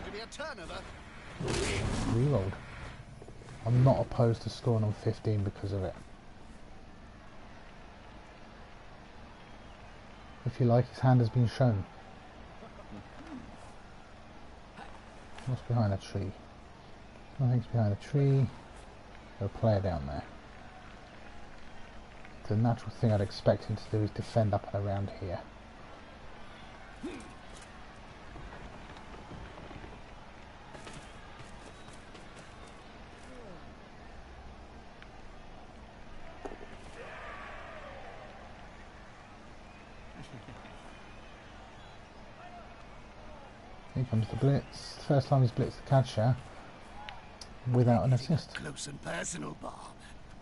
Rerolled. I'm not opposed to scoring on 15 because of it. If you like, his hand has been shown. What's behind the tree? Nothing's behind the tree. There's a player down there. The natural thing I'd expect him to do is defend up and around here. Here comes the blitz. First time he's blitzed the catcher without an assist. Close and personal, Bob.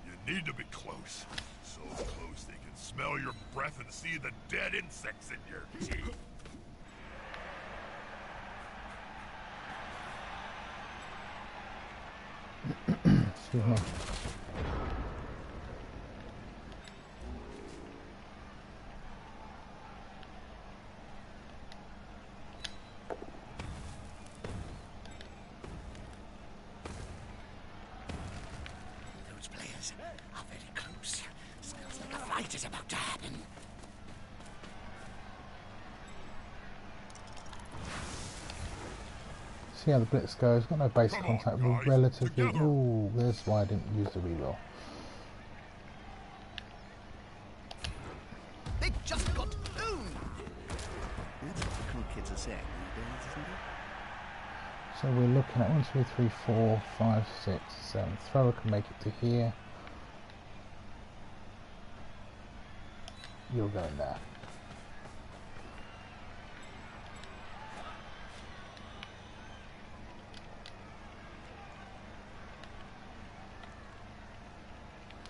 You need to be close. So close they can smell your breath and see the dead insects in your teeth. Excuse me. Those players are very close. Smells like a fight is about to happen. See how the blitz goes. Got no base contact. We're relatively. Ooh, that's why I didn't use the reroll. They just got owned. That's what the cool kids are saying nowadays, isn't it? So we're looking at 1, 2, 3, 4, 5, 6, 7. Thrower can make it to here. You're going there.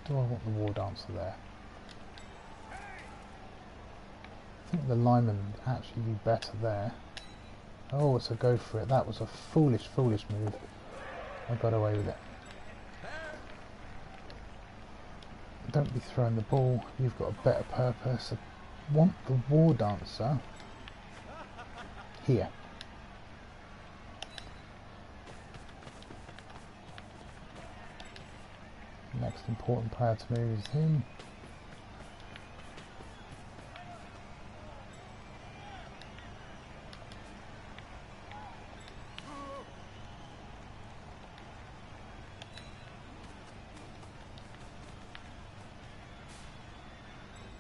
Do I want the war dancer there? I think the lineman would actually be better there. Oh, it's a go for it. That was a foolish, foolish move. I got away with it. Don't be throwing the ball. You've got a better purpose. want the War Dancer here. Next important player to move is him.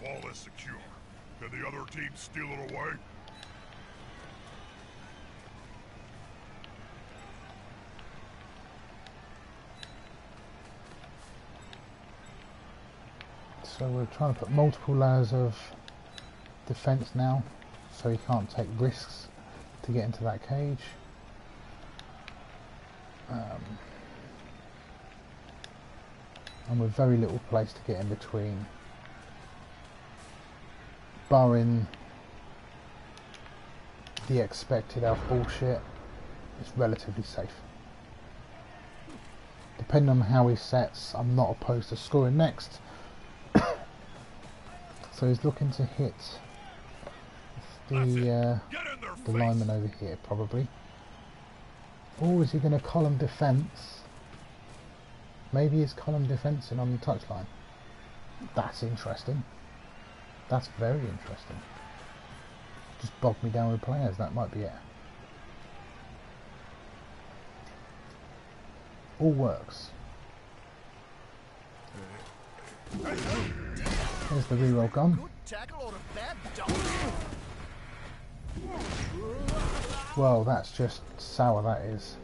Wall is secure. Can the other team steal it away? So we're trying to put multiple layers of defense now, so he can't take risks to get into that cage. And with very little place to get in between, barring the expected elf bullshit, it's relatively safe. Depending on how he sets, I'm not opposed to scoring next. So he's looking to hit the lineman over here, probably. Or is he going to column defence? Maybe he's column defencing on the touchline. That's interesting. That's very interesting. Just bog me down with players, that might be it. All works. There's the reroll gone. Well, that's just sour, that is.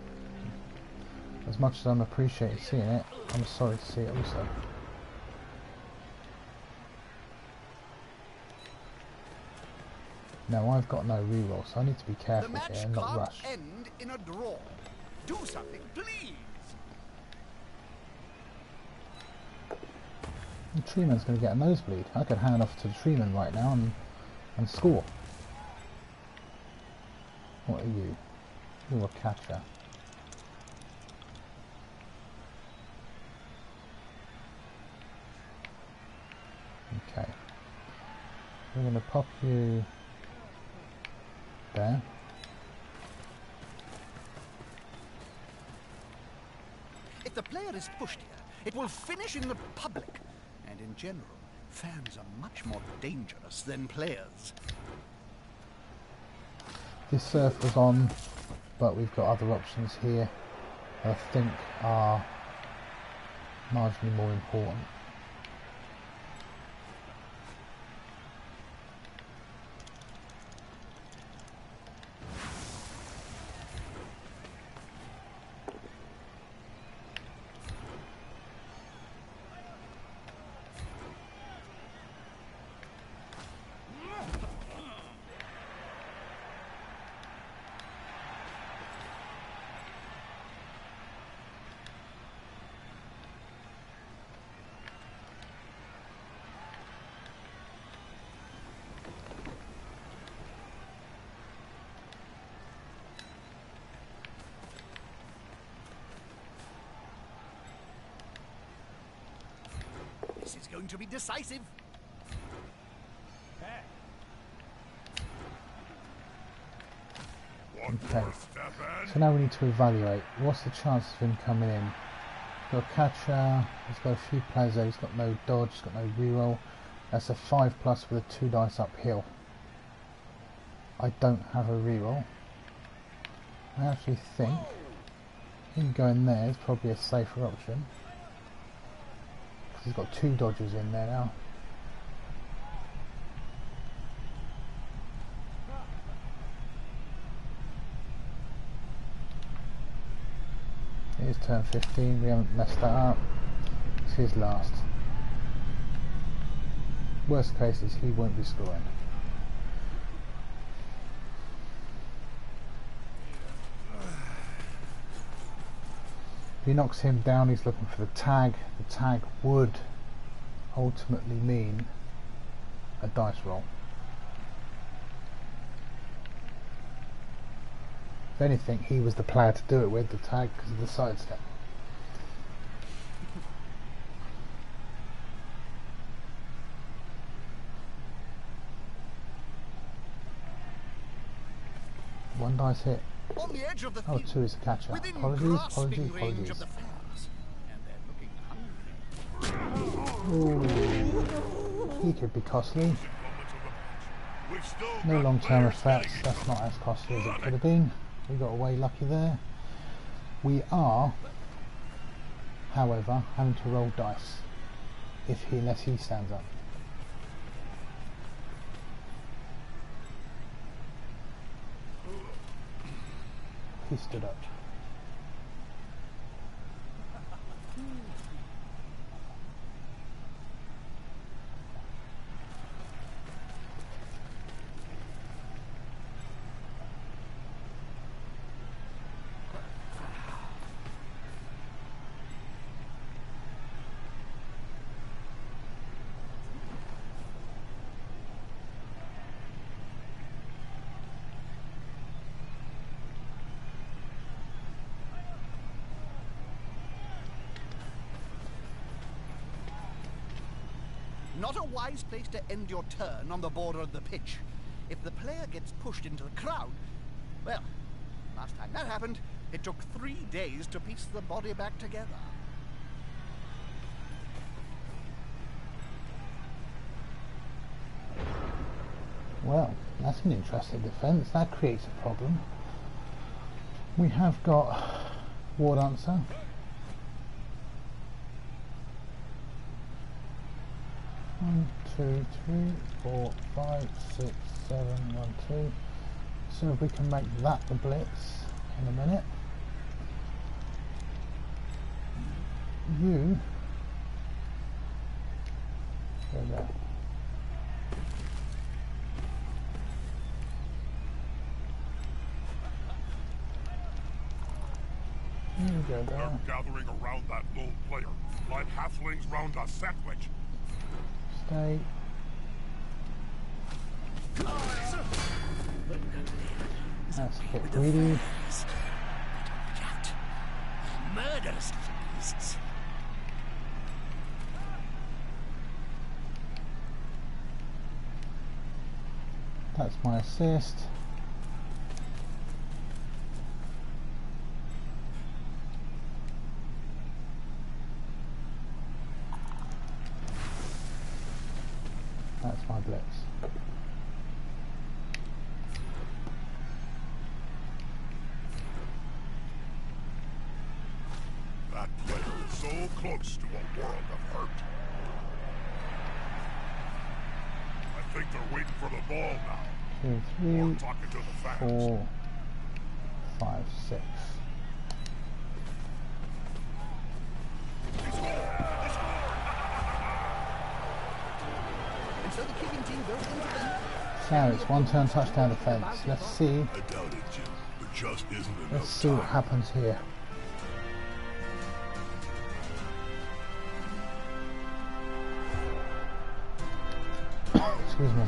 As much as I'm appreciating seeing it, I'm sorry to see it also. Now I've got no reroll, so I need to be careful here and not rush. End in a draw. Do something, please. The treeman's going to get a nosebleed. I could hand off to the treeman right now and score. What are you? You're a catcher. Okay. We're going to pop you there. If the player is pushed here, it will finish in the public. And in general, fans are much more dangerous than players. This surf was on, but we've got other options here that I think are marginally more important. This is going to be decisive. Okay, so now we need to evaluate what's the chances of him coming in. He's got a catcher, he's got a few players there, he's got no dodge, he's got no reroll. That's a 5+ with a 2 dice uphill. I don't have a reroll. I actually think him going there is probably a safer option. Because he's got 2 dodges in there now. It is turn 15, we haven't messed that up. It's his last. Worst case is he won't be scoring. If he knocks him down, he's looking for the tag. The tag would ultimately mean a dice roll. If anything, he was the player to do it with, the tag, because of the sidestep. one dice hit. On the edge of the Oh, field, 2 is the catcher. within Apologies, grasping apologies, range apologies. of the fans. And they're looking hungry. Ooh, he could be costly. Moments of the match. We've still No got long-term players effects, getting that's it. not as costly as it could have been. We got away lucky there. We are, however, having to roll dice unless he stands up. He stood up. Not a wise place to end your turn on the border of the pitch. If the player gets pushed into the crowd, well, last time that happened, it took 3 days to piece the body back together. Well, that's an interesting defence. That creates a problem. We have got War Dancer. One, 2, 3, 4, 5, 6, 7, 1, 2. So if we can make that the blitz in a minute. You go there. You go They're there. gathering around that lone player, like halflings round a sandwich. Stay. That's a bit greedy. Murderous little beasts. That's my assist. That's my blitz. That player is so close to a world of hurt. I think they're waiting for the ball now. 2, Or 3, talking to the fans. 4, 5, 6. He scored! He scored! And so the kicking team goes into the... So it's one turn touchdown defence. Let's see. I doubt it, Jim. There just isn't enough Let's see what time. happens here. Excuse me.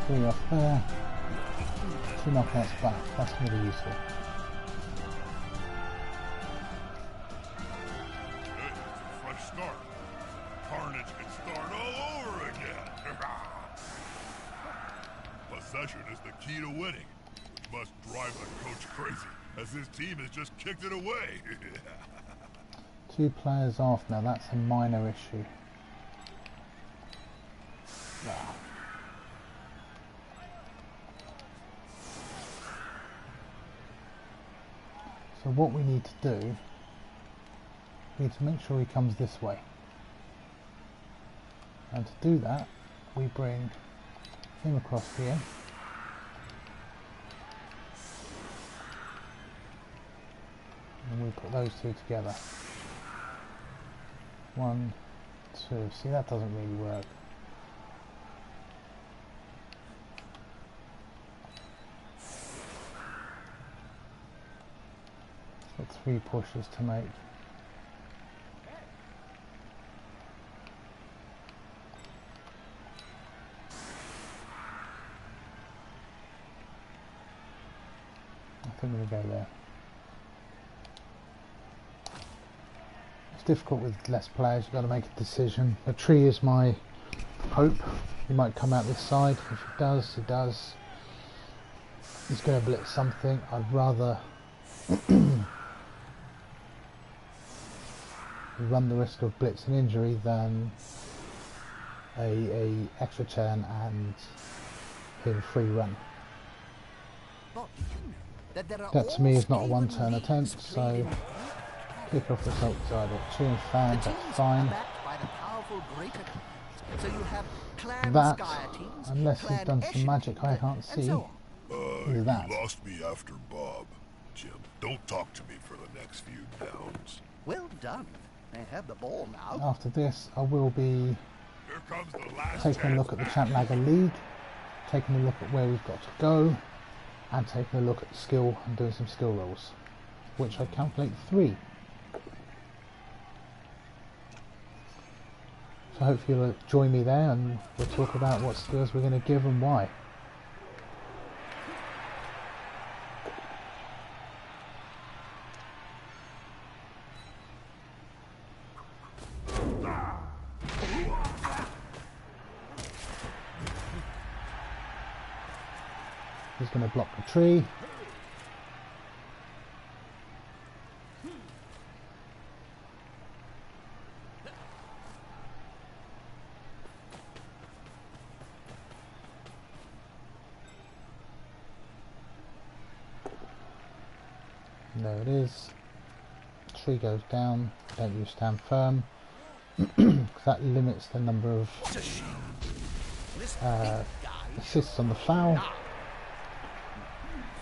3 off there. 2 knockouts back. That's going to be useful. Hey, it's a fresh start. Carnage can start all over again. Possession is the key to winning, which must drive the coach crazy, as his team has just kicked it away. 2 players off. Now that's a minor issue. Ah. So what we need to do, we need to make sure he comes this way. And to do that, we bring him across here. And we put those 2 together. 1, 2. See, that doesn't really work. Got 3 pushes to make. I think we'll go there. It's difficult with less players, you've got to make a decision. A tree is my hope. He might come out this side. If it does, it does. he's going to blitz something. I'd rather run the risk of blitz and injury than a extra turn and him free run. But did you know that there are That to me is not a all one-turn leagues attempt, played so in kick off result decided. Cheering the fans, teams that's are fine. backed by the powerful greater clans. So you have Clan That, Skyer teams, unless he's Clan done some Eshin magic I teams, can't and see. so on. Look at that. You lost me after Bob, Jim. Don't talk to me for the next few downs. Well done. They have the ball now. After this, I will be Here comes the last taking a look at the Champ Lager League, taking a look at where we've got to go, and taking a look at skill and doing some skill rolls, which I calculate 3. So hopefully you'll join me there and we'll talk about what skills we're going to give and why. He's going to block the tree. There it is. Tree goes down. Don't use stand firm. That limits the number of What a shame. This big guy assists on the foul.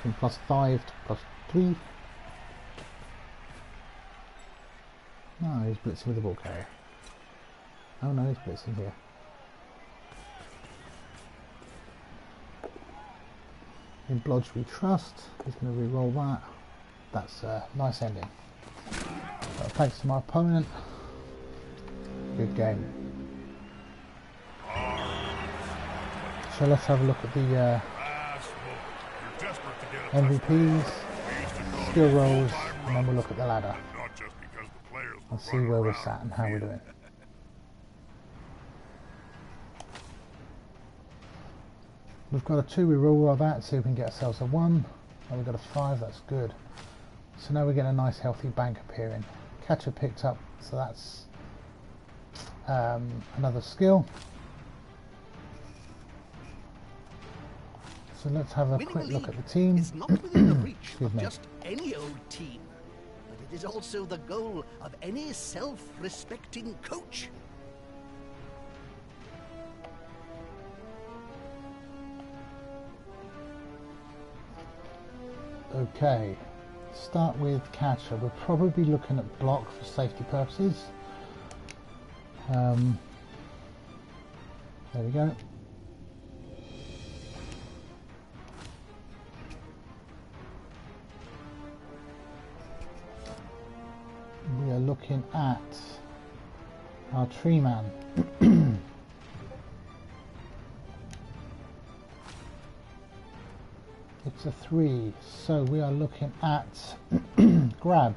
From +5 to +3. No, he's blitzing with the ball carrier. Oh no, he's blitzing here. In Blodge we trust. He's going to re-roll that. That's a nice ending. But thanks to my opponent. Good game. So let's have a look at the MVPs, skill rolls, and then we'll look at the ladder and see where we're sat and how we're doing. We've got a 2, we roll all that, see if we can get ourselves a 1, and we've got a 5, that's good. So now we get a nice healthy bank appearing. Catcher picked up, so that's another skill. So let's have a quick look at the team. is not within the reach Excuse of me. just any old team, but it is also the goal of any self-respecting coach. Okay, start with catcher. We'll probably be looking at block for safety purposes. There we go. We are looking at our tree man. It's a 3, so we are looking at grab.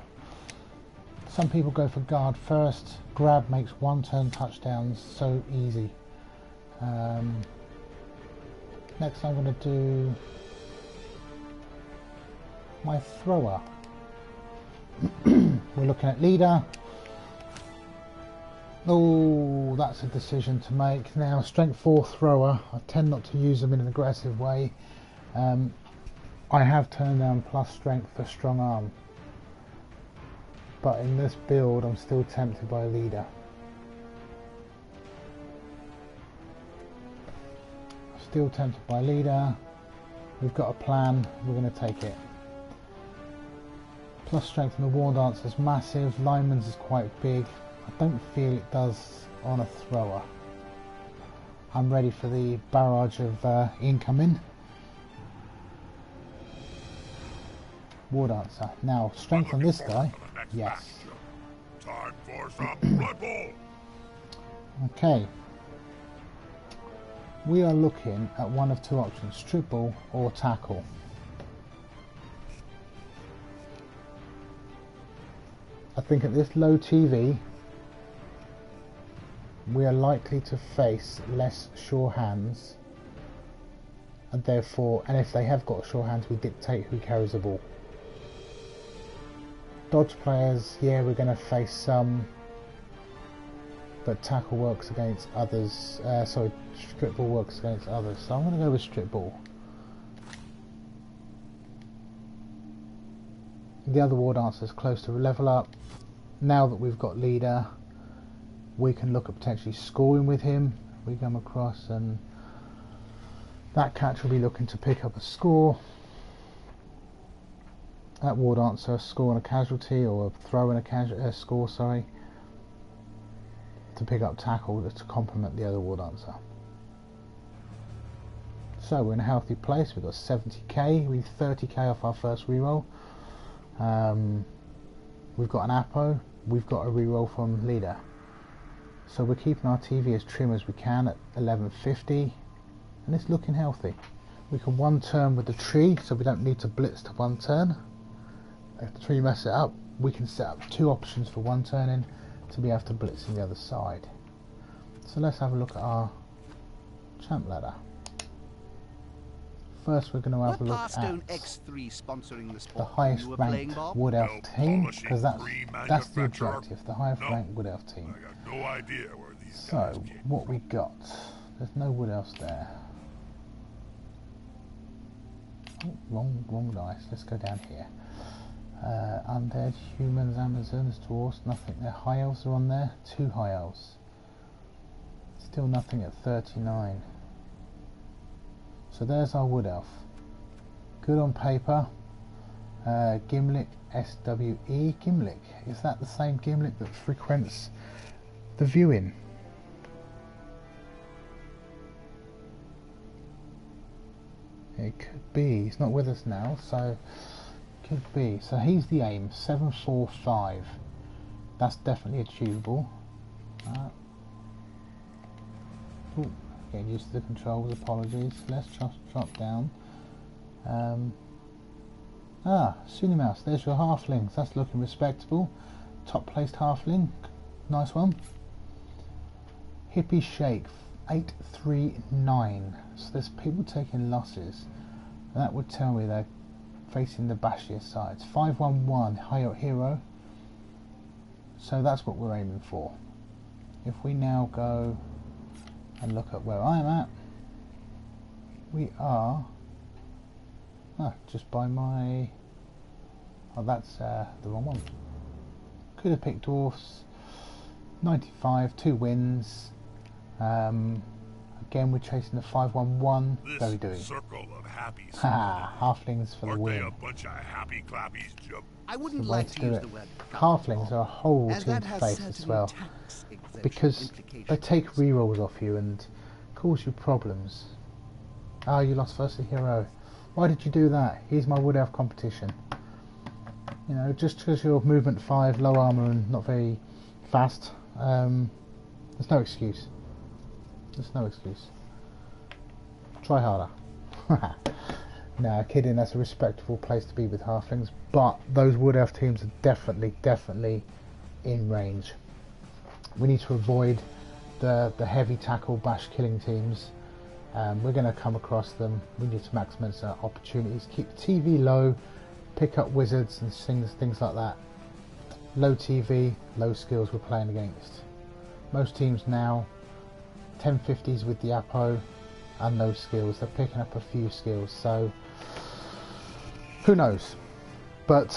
Some people go for guard first. Grab makes 1-turn touchdowns so easy. Next I'm going to do my thrower. We're looking at leader. Oh, that's a decision to make. Now, strength 4 thrower. I tend not to use them in an aggressive way. I have turned down plus strength for strong arm, but in this build I'm still tempted by leader. Still tempted by leader. We've got a plan, we're going to take it. Plus strength on the War Dance is massive, Lineman's is quite big. I don't feel it does on a thrower. I'm ready for the barrage of incoming. War Dancer. Now, strength on this guy. Yes. Time for some Blood Bowl. Okay. We are looking at one of 2 options, triple or tackle. I think at this low TV, we are likely to face less sure hands and therefore, and if they have got sure hands, we dictate who carries the ball. Dodge players, yeah, we're going to face some, but tackle works against others. Sorry, strip ball works against others. So I'm going to go with strip ball. The other war dancer is close to level up. Now that we've got leader, we can look at potentially scoring with him. We come across, and that catch will be looking to pick up a score. That war dancer score on a casualty, or a throw in a score, sorry, to pick up tackle to complement the other war dancer. So we're in a healthy place. We've got 70k, we've 30k off our first reroll. We've got an Apo, we've got a reroll from leader. So we're keeping our TV as trim as we can at 1150, and it's looking healthy. We can one turn with the tree, so we don't need to blitz to one turn. If the tree messes it up, we can set up 2 options for one turning to be able to blitz on the other side. So let's have a look at our champ ladder. First, we're going to have a look at X3 sponsoring the sport the highest ranked Wood Elf team, because that's the objective, the highest ranked Wood Elf team. I got no idea where these guys So, came what we got? There's no Wood Elves there. Oh, wrong dice. Let's go down here. Undead, humans, Amazons, dwarves, nothing there. High Elves are on there. 2 High Elves. Still nothing at 39. So there's our Wood Elf. Good on paper. Gimlick, SWE. Gimlick. Is that the same Gimlick that frequents the viewing? It could be. He's not with us now, so could be. So he's the aim. 745. That's definitely achievable. Ooh. Getting used to the controls, apologies. Let's just drop down. Sunny Mouse, there's your halflings. That's looking respectable. Top placed halfling, nice one. Hippie Shake, 839. So there's people taking losses. That would tell me they're facing the bashier sides. 511, higher hero. So that's what we're aiming for. If we now go and look at where I'm at, we are just by my that's the wrong one. Could have picked dwarfs. 95, 2 wins. Again, we're chasing the 511. Very doing. Circle of happy halflings for the win. They a bunch of happy clappies, Jim? I wouldn't like to use the word halflings are a whole team to face as well, because they take rerolls off you and cause you problems. You lost first to hero. Why did you do that? Here's my Wood Elf competition. You know, just because you're movement 5, low armor and not very fast, there's no excuse. There's no excuse. Try harder. Nah, kidding, that's a respectable place to be with halflings, but those Wood Elf teams are definitely in range. We need to avoid the heavy tackle bash killing teams. We're going to come across them. We need to maximize our opportunities. Keep TV low, pick up wizards and things like that. Low TV, low skills we're playing against. Most teams now 1050s with the Apo and no skills. They're picking up a few skills, so who knows. But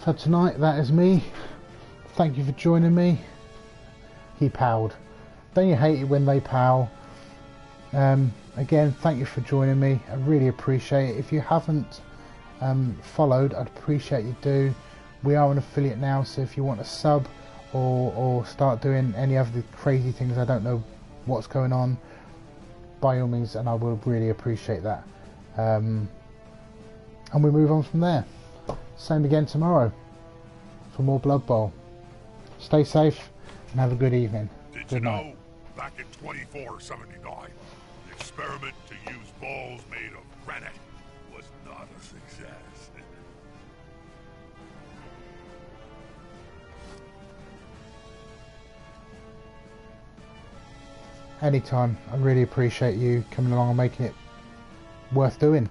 for tonight, that is me. Thank you for joining me. He powed. Don't you hate it when they pow? Again, thank you for joining me. I really appreciate it. If you haven't followed, I'd appreciate you do. We are an affiliate now, so if you want to sub or start doing any of the crazy things, I don't know what's going on, by all means, and I will really appreciate that. And we move on from there. Same again tomorrow for more Blood Bowl. Stay safe and have a good evening. Good night. Know, back in 2479, the experiment to use balls made of granite was not a success. Anytime. I really appreciate you coming along and making it worth doing.